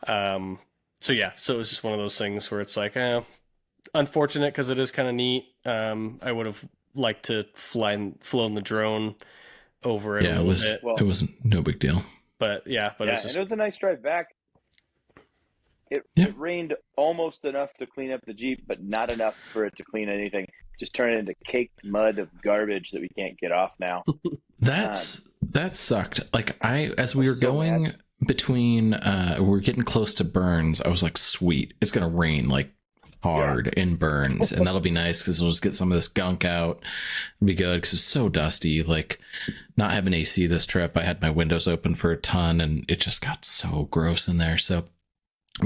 it was just one of those things where it's like, unfortunate because it is kind of neat. I would have liked to flown the drone over it a little bit. Well, it was no big deal. But it's and just, it was a nice drive back. It rained almost enough to clean up the Jeep, but not enough for it to clean anything. Just turn it into caked mud of garbage that we can't get off now. That sucked. Like as we were so going mad. between, we're getting close to Burns. I was like, sweet, it's gonna rain like hard in Burns, and that'll be nice because we'll just get some of this gunk out. It'll be good because it's so dusty. Like not having AC this trip, I had my windows open for a ton, and it just got so gross in there. So I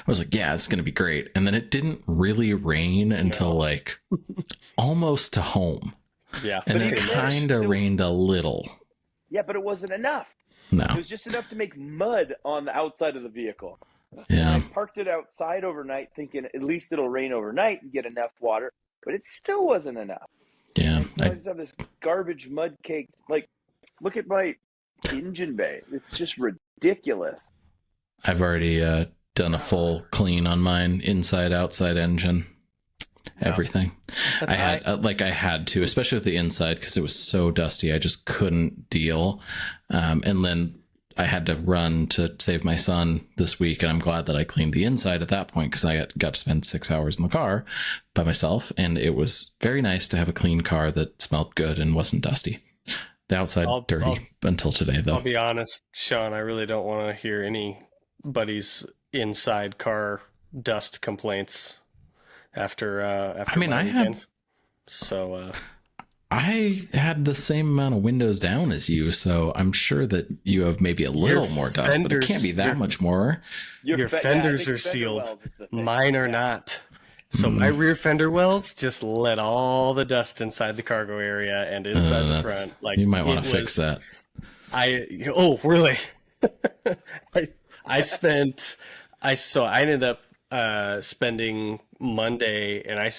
was like, yeah, it's gonna be great. And then it didn't really rain until like almost to home. yeah. And it kind of rained a little. Yeah, but it wasn't enough. No. It was just enough to make mud on the outside of the vehicle. Yeah. I parked it outside overnight thinking at least it'll rain overnight and get enough water, but it still wasn't enough. Yeah. I just have this garbage mud cake. Like, look at my engine bay. It's just ridiculous. I've already done a full clean on mine, inside, outside engine, everything. I had to, especially with the inside, because it was so dusty. I just couldn't deal. And then I had to run to save my son this week, and I'm glad that I cleaned the inside at that point because I got to spend 6 hours in the car by myself, and it was very nice to have a clean car that smelled good and wasn't dusty. The outside dirty until today, though. I'll be honest, Sean, I really don't want to hear anybody's inside car dust complaints after I mean, I weekend. have. So I had the same amount of windows down as you, so I'm sure that you have maybe a little more dust, but it can't be that much more. Your fenders are sealed. Mine are not. So my rear fender wells just let all the dust inside the cargo area and inside the front. Like, you might want to fix that. Really? I ended up spending Monday and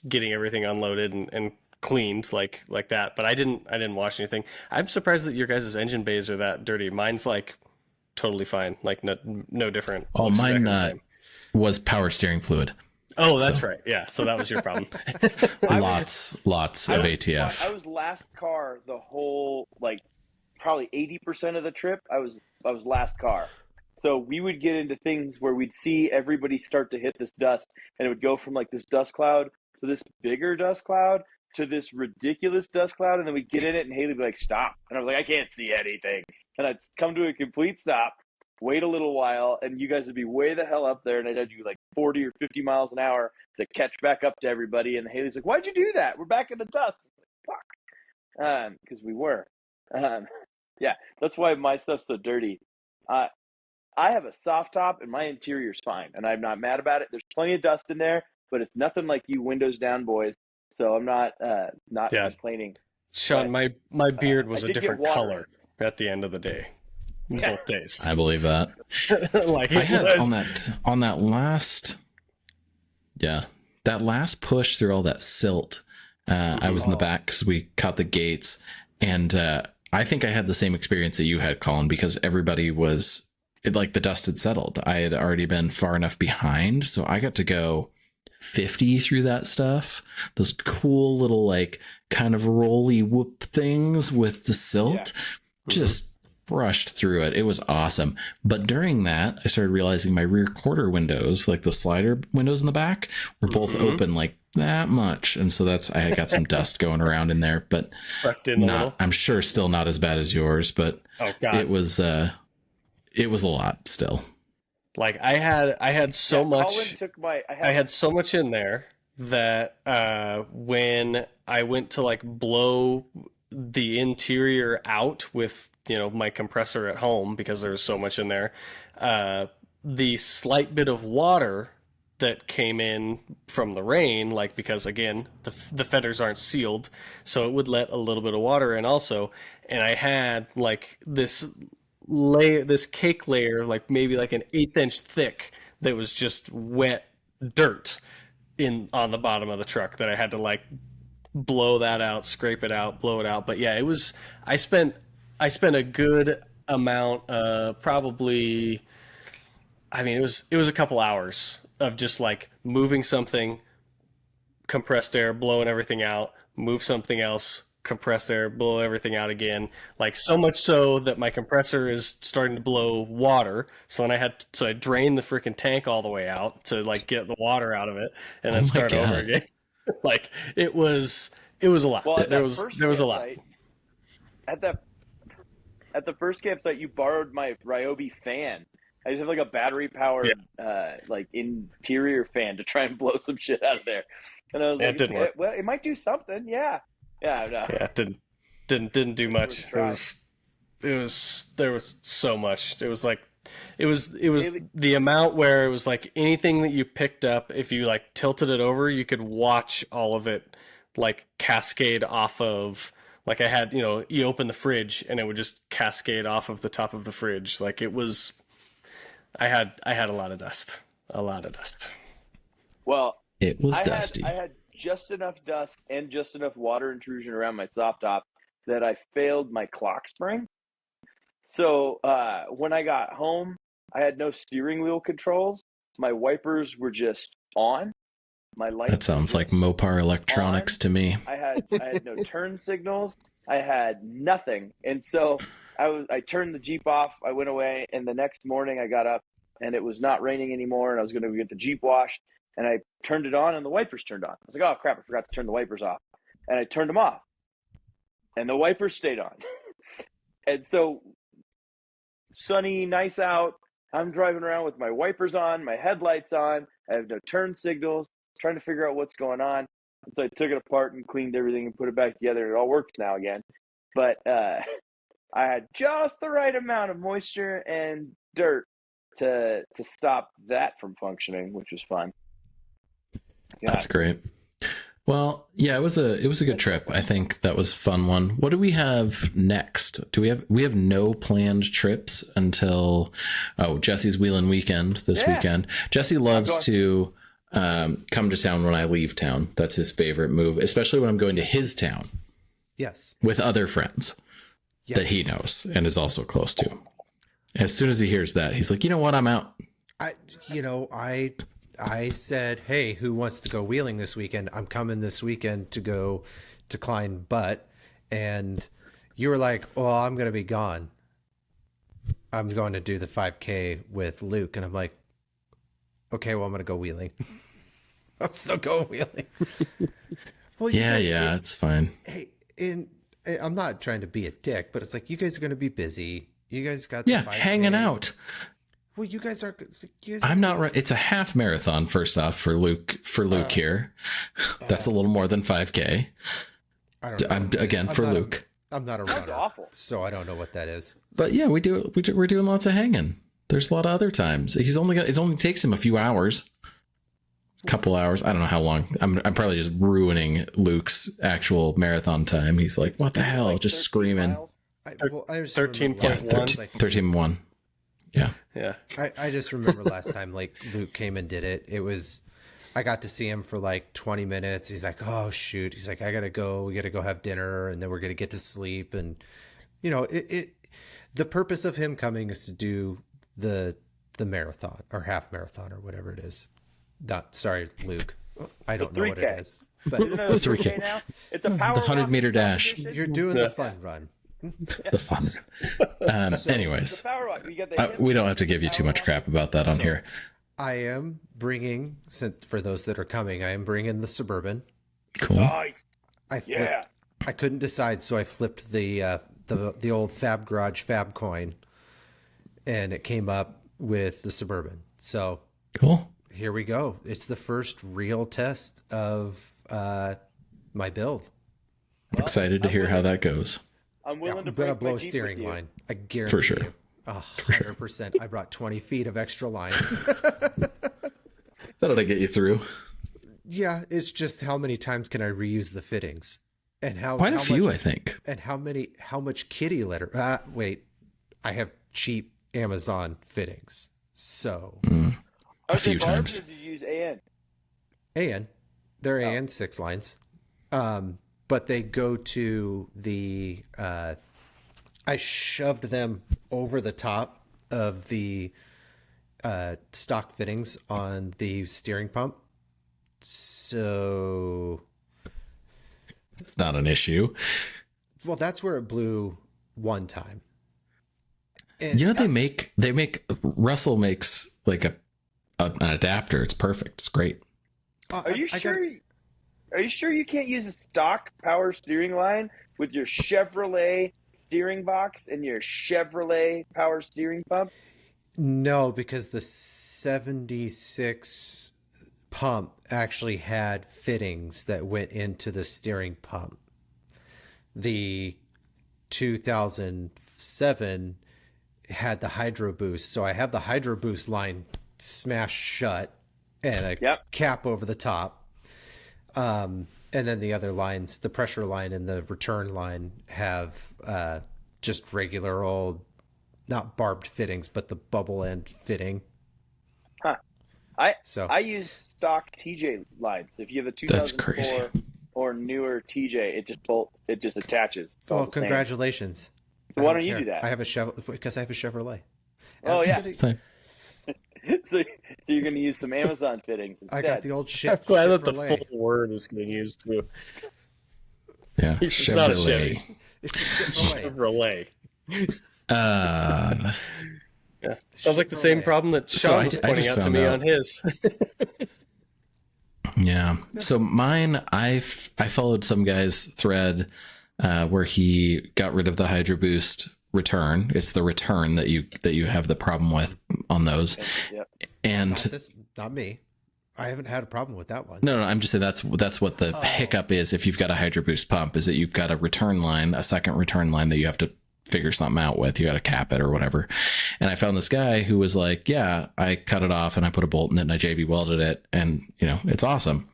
getting everything unloaded and cleaned like that, but I didn't wash anything. I'm surprised that your guys' engine bays are that dirty. Mine's like totally fine, like no different. Oh, mine was power steering fluid. Oh, that's right. Yeah, so that was your problem. lots of ATF. I was last car the whole, like, probably 80% of the trip. I was last car. So we would get into things where we'd see everybody start to hit this dust, and it would go from like this dust cloud to this bigger dust cloud to this ridiculous dust cloud, and then we'd get in it, and Haley would be like, stop. And I was like, I can't see anything. And I'd come to a complete stop, wait a little while, and you guys would be way the hell up there, and I'd do like 40 or 50 miles an hour to catch back up to everybody. And Haley's like, why'd you do that? We're back in the dust. Fuck. Because we were. Yeah, that's why my stuff's so dirty. I have a soft top, and my interior's fine, and I'm not mad about it. There's plenty of dust in there, but it's nothing like you windows down boys, so I'm not complaining. Sean, my beard was a different color at the end of the day. Both days. I believe that. Like I had on that last push through all that silt. I was in the back because we caught the gates, and I think I had the same experience that you had, Colin, because everybody was like the dust had settled. I had already been far enough behind, so I got to go 50 through that stuff. Those cool little like kind of rolly whoop things with the silt. Just brushed through it. It was awesome. But during that, I started realizing my rear quarter windows, like the slider windows in the back, were both open like that much. And so I had got some dust going around in there, but sucked in a little. I'm sure still not as bad as yours, but it was a lot still. Like I had so much I had so much in there that when I went to like blow the interior out with my compressor at home, because there was so much in there, the slight bit of water that came in from the rain, like, because again the fenders aren't sealed, so it would let a little bit of water in also, and I had like this cake layer, like maybe like an 1/8 inch thick, that was just wet dirt on the bottom of the truck that I had to like blow that out, scrape it out, blow it out. But yeah, I spent a good amount, probably, I mean, it was a couple hours of just like moving something, compressed air, blowing everything out, move something else, compressed air, blow everything out again. Like so much so that my compressor is starting to blow water. So then I drained the freaking tank all the way out to like get the water out of it and then Oh my start over God. again. Like it was a lot. Well, at there that was first a lot. campsite- At the first campsite, you borrowed my Ryobi fan. I just have like a battery powered, like interior fan to try and blow some shit out of there. And I was like, It didn't work. well, it might do something. Yeah. No. Yeah, it didn't do much. Worth a try. There was so much. It was It- the amount where it was like anything that you picked up, if you like tilted it over, you could watch all of it like cascade off of, like I had, you open the fridge and it would just cascade off of the top of the fridge. Like it was, I had a lot of dust. A lot of dust. Well, It was dusty. I had just enough dust and just enough water intrusion around my soft top that I failed my clock spring. So when I got home, I had no steering wheel controls. My wipers were just on. My lights. That sounds like Mopar Electronics to me. I had no turn signals. I had nothing, and so I turned the Jeep off. I went away, and the next morning I got up, and it was not raining anymore, and I was going to get the Jeep washed, and I turned it on, and the wipers turned on. I was like, oh crap, I forgot to turn the wipers off, and I turned them off, and the wipers stayed on, and so sunny, nice out. I'm driving around with my wipers on, my headlights on. I have no turn signals. Trying to figure out what's going on. So I took it apart and cleaned everything and put it back together. It all works now again. But I had just the right amount of moisture and dirt to stop that from functioning, which was fun. That's great. Well, yeah, it was a good trip. I think that was a fun one. What do we have next? We have no planned trips until Jesse's Wheeling Weekend this weekend. Jesse loves to come to town when I leave town. That's his favorite move, especially when I'm going to his town. Yes. With other friends that he knows and is also close to. As soon as he hears that, he's like, you know what? I'm out. I said, hey, who wants to go wheeling this weekend? I'm coming this weekend to go to Klein Butte. And you were like, well, I'm going to be gone. I'm going to do the 5K with Luke. And I'm like, okay, well, I'm going to go wheeling. I'm still going wheeling. Well, it's fine. Hey, I'm not trying to be a dick, but it's like, you guys are going to be busy. You guys got the 5K. Hanging out. Well, you guys are. I'm not right. It's a half marathon. First off, for Luke here, that's a little more than 5K. I don't know. For Luke. I'm not a runner, so I don't know what that is. But yeah, we're doing lots of hanging. There's a lot of other times. It only takes him a few hours, couple hours. I don't know how long. I'm probably just ruining Luke's actual marathon time. He's like, what the hell? Like just screaming. 13.1. 13.1. Yeah. Yeah. I just remember last time like Luke came and did it. It was, I got to see him for like 20 minutes. He's like, oh shoot. He's like, I gotta go. We gotta go have dinner, and then we're gonna get to sleep. And the purpose of him coming is to do the marathon or half marathon or whatever it is. Sorry, Luke. I don't know what it is. But Isn't it a 3K now? It's a power The 100-meter dash. you're doing the fun run. The fun. Anyways, we don't have to give you too much crap about that on here. I am bringing, for those that are coming, I am bringing the Suburban. Cool. Nice. I couldn't decide, so I flipped the old Fab Garage Fab coin, and it came up with the Suburban. So cool. Here we go. It's the first real test of my build. I'm excited to hear how that goes. I'm willing to gonna break blow my Jeep steering with you. line. I guarantee For sure. you. 100%. I brought 20 feet of extra line. That'll get you through. Yeah, it's just how many times can I reuse the fittings, and Quite a few, I think. And how much kitty litter? Wait, I have cheap Amazon fittings, so A few times. Or did you use AN? AN, they're AN 6 lines, but they go to the. I shoved them over the top of the stock fittings on the steering pump. So, It's not an issue. well, that's where it blew one time. And You know, Russell makes like an adapter. It's perfect. It's great. Are you sure? Are you sure you can't use a stock power steering line with your Chevrolet steering box and your Chevrolet power steering pump? No, because the 76 pump actually had fittings that went into the steering pump. The 2007 had the Hydro Boost, so I have the Hydro Boost line smashed shut and a cap over the top. And then the other lines, the pressure line and the return line, have just regular old, not barbed fittings, but the bubble end fitting. Huh. I use stock TJ lines. If you have a 2004 or newer TJ, it just attaches. Oh, congratulations! Why don't you do that? I have a Chevrolet. Oh yeah. So you're going to use some Amazon fittings instead. I got the old shit. I'm glad that the full word is getting used too. Yeah, It's not a Chevy. Chevrolet. Yeah, sounds like the same problem that Sean was pointing out to me on his. Yeah. So mine, I followed some guy's thread where he got rid of the Hydro Boost return. It's the return that you have the problem with on those. Yep. And not me. I haven't had a problem with that one. No, I'm just saying that's what the hiccup is if you've got a Hydro Boost pump, is that you've got a return line, a second return line that you have to figure something out with. You got to cap it or whatever. And I found this guy who was like, yeah, I cut it off and I put a bolt in it and I JB welded it, and it's awesome.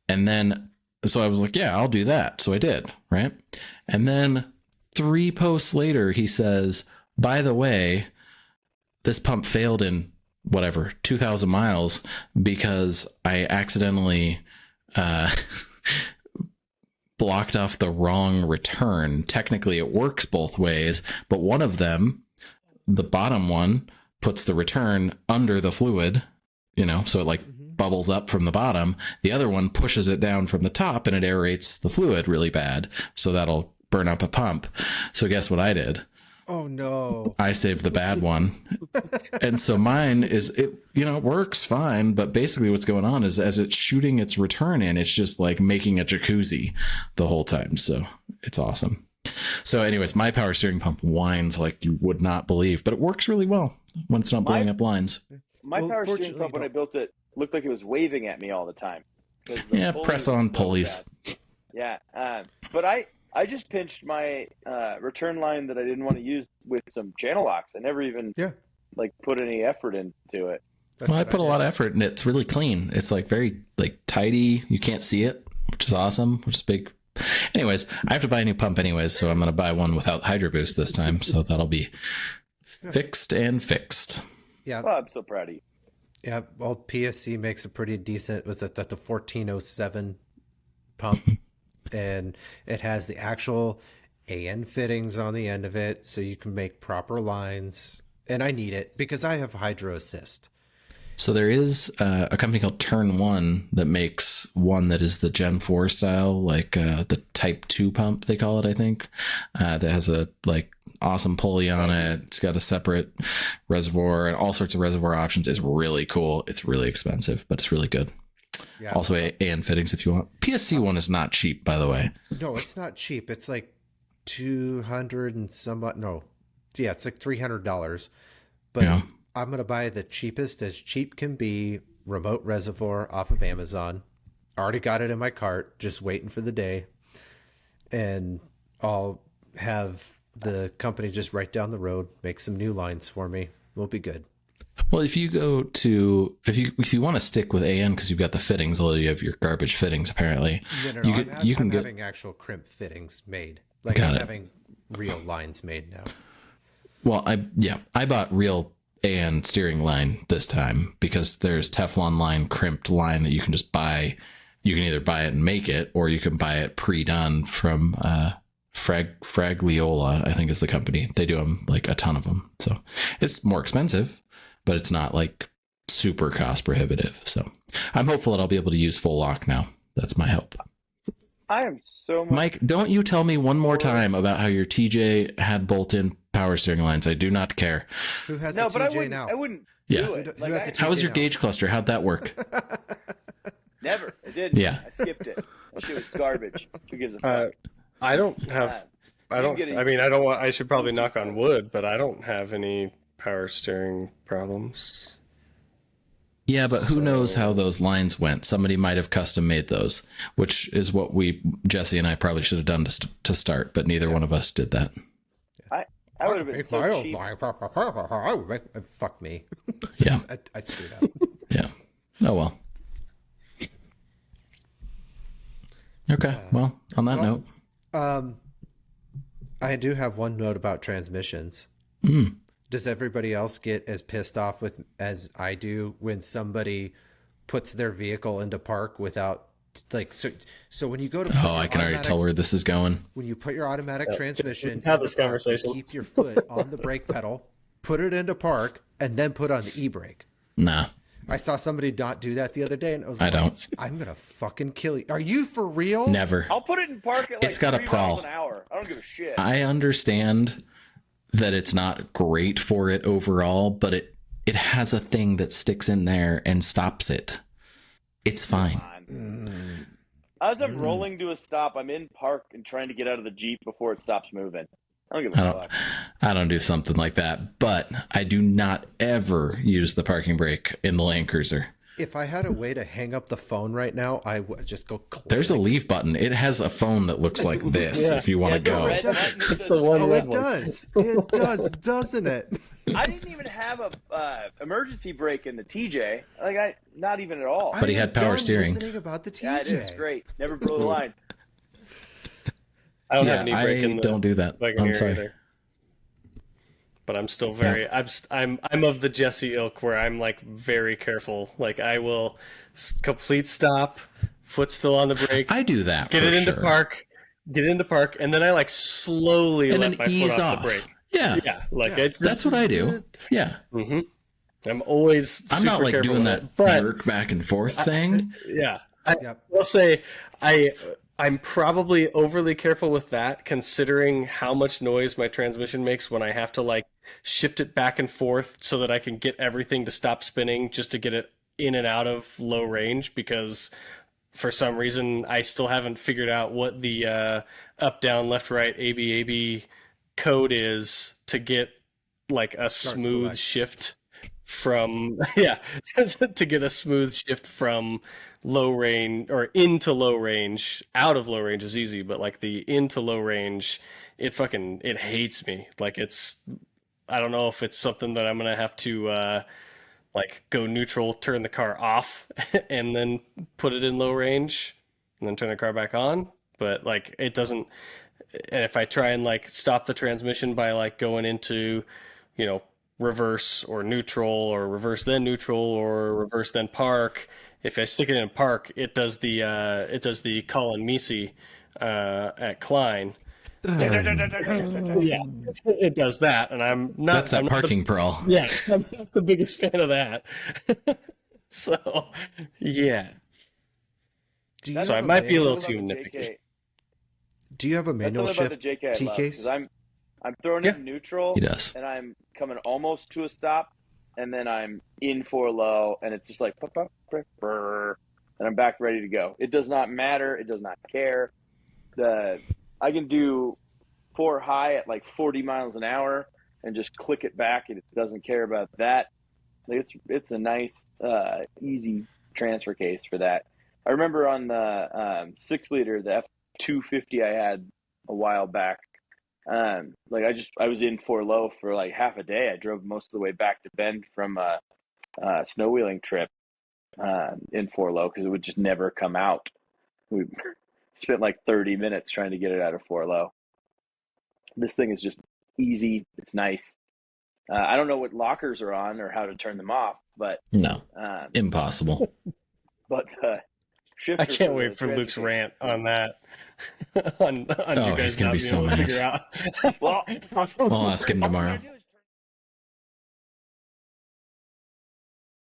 And then so I was like, yeah, I'll do that. So I did, right? And then 3 posts later, he says, by the way, this pump failed in 2,000 miles because I accidentally blocked off the wrong return. Technically, it works both ways, but one of them, the bottom one, puts the return under the fluid, so it bubbles up from the bottom. The other one pushes it down from the top and it aerates the fluid really bad. So that'll burn up a pump. So guess what I did? Oh no. I saved the bad one. And so mine it works fine, but basically what's going on is as it's shooting its return in, it's just like making a jacuzzi the whole time. So it's awesome. So anyways, my power steering pump whines like you would not believe, but it works really well when it's not blowing up lines. My power steering pump, when I built it, looked like it was waving at me all the time. Yeah, press on pulleys. Yeah. But I just pinched my return line that I didn't want to use with some channel locks. I never even put any effort into it. Well, I put a lot of effort and it's really clean. It's very tidy. You can't see it, which is awesome, which is big. Anyways, I have to buy a new pump anyways, so I'm going to buy one without Hydro Boost this time. So that'll be fixed and fixed. Yeah. Oh, I'm so proud of you. Yeah, well, PSC makes a pretty decent, was it the 1407 pump? And it has the actual AN fittings on the end of it, so you can make proper lines. And I need it because I have Hydro Assist. So there is a company called Turn 1 that makes one that is the Gen 4 style, the Type 2 pump, they call it, I think, that has a awesome pulley on it. It's got a separate reservoir and all sorts of reservoir options. It's really cool. It's really expensive, but it's really good. Yeah. Also AN fittings if you want. PSC one is not cheap, by the way. No, it's not cheap. It's like 200 and some. No, yeah, it's like $300. But yeah. I'm gonna buy the cheapest as cheap can be remote reservoir off of Amazon. Already got it in my cart, just waiting for the day, and I'll have the company just right down the road make some new lines for me. We'll be good. Well, if you if you want to stick with AN because you've got the fittings, although you have your garbage fittings apparently, no, I'm having actual crimp fittings made. I'm having real lines made now. Well, I bought real AN steering line this time because there's Teflon line, crimped line that you can just buy. You can either buy it and make it, or you can buy it pre-done from Fragliola, I think is the company. They do them a ton of them. So it's more expensive, but it's not like super cost prohibitive. So I'm hopeful that I'll be able to use full lock now. That's my hope. I am so much. Mike, don't you tell me one more time about how your TJ had bolt-in power steering lines. I do not care. Who has No, a but I TJ wouldn't. now? I wouldn't Yeah. do it. Who has a How was TJ your now? gauge cluster? How'd that work? Never. I didn't. Yeah. I skipped it. That shit was garbage. Who gives a fuck? I don't have. I don't. I mean, I don't want. I should probably knock on wood, but I don't have any power steering problems. Yeah, but who knows how those lines went? Somebody might have custom made those, which is what Jesse and I probably should have done to start, but neither one of us did that. I would have been so cheap. Fuck me. Yeah. I screwed up. Yeah. Oh, well. Okay. Well, on that note. I do have one note about transmissions. Does everybody else get as pissed off with as I do when somebody puts their vehicle into park without like so when you go to I can already tell where this is going. When you put your automatic transmission, let's have this conversation. Keep your foot on the brake pedal, put it into park, and then put on the e-brake. Nah. I saw somebody not do that the other day, and I was I like, don't. I'm gonna fucking kill you. Are you for real? Never. I'll put it in park at like It's got a 3 prowl. miles an hour. I don't give a shit. I understand that it's not great for it overall, but it has a thing that sticks in there and stops it. It's fine. As I'm rolling to a stop, I'm in park and trying to get out of the Jeep before it stops moving. I don't give a fuck. I don't do something like that, but I do not ever use the parking brake in the Land Cruiser. If I had a way to hang up the phone right now, I would just go click. There's a leave button. It has a phone that looks like this if you want to go. It's the one red it one. does. It does, doesn't it? I didn't even have a emergency brake in the TJ. Not even at all. But he had power steering. Listening about the TJ. Yeah, it is great. Never blew the line. I don't Yeah, have any brake in the don't do that. Wagoneer I'm sorry. either. But I'm still very. I'm of the Jesse ilk where I'm like very careful. Like I will complete stop, foot still on the brake. I do that. Get for it into sure. park. Get into park, and then I like slowly And let then my ease foot off off. the brake. Yeah. Yeah, like Yeah. it's That's what I do. Yeah. I'm always. I'm not super like careful doing with that it, but jerk back and forth thing. yeah, Yep. I'll say I'm probably overly careful with that, considering how much noise my transmission makes when I have to like shift it back and forth so that I can get everything to stop spinning just to get it in and out of low range, because for some reason I still haven't figured out what the up, down, left, right, AB code is to get like a smooth select. shift from to get a smooth shift from low range or into low range. Out of low range is easy, but like the into low range, it hates me. Like I don't know if it's something that I'm gonna have to like go neutral, turn the car off, and then put it in low range, and then turn the car back on. But like it doesn't. And if I try and like stop the transmission by like going into, reverse or neutral, or reverse then neutral, or reverse then park, if I stick it in park, it does the Colin Meese at Klein. Yeah, it does that, and I'm not. That's that I'm not parking brawl. Yeah, I'm not the biggest fan of that. So, yeah. So I might be a little too nitpicky. Do you have a That's manual something about shift the JK I T love, case? 'cause I'm throwing it in neutral, He does. and I'm coming almost to a stop, and then I'm in for low, and it's just like, and I'm back ready to go. It does not matter. It does not care. I can do 4 high at like 40 miles an hour and just click it back, and it doesn't care about that. Like it's a nice, easy transfer case for that. I remember on the 6-liter, the F250 I had a while back. I was in for low for like half a day. I drove most of the way back to Bend from a snow wheeling trip in for low because it would just never come out. We spent like 30 minutes trying to get it out of for low. This thing is just easy. It's nice. I don't know what lockers are on or how to turn them off, but No. Impossible. But I can't wait for Luke's rant on that. on you guys he's gonna not be being so able to mad. figure out. Well, I'll ask him tomorrow.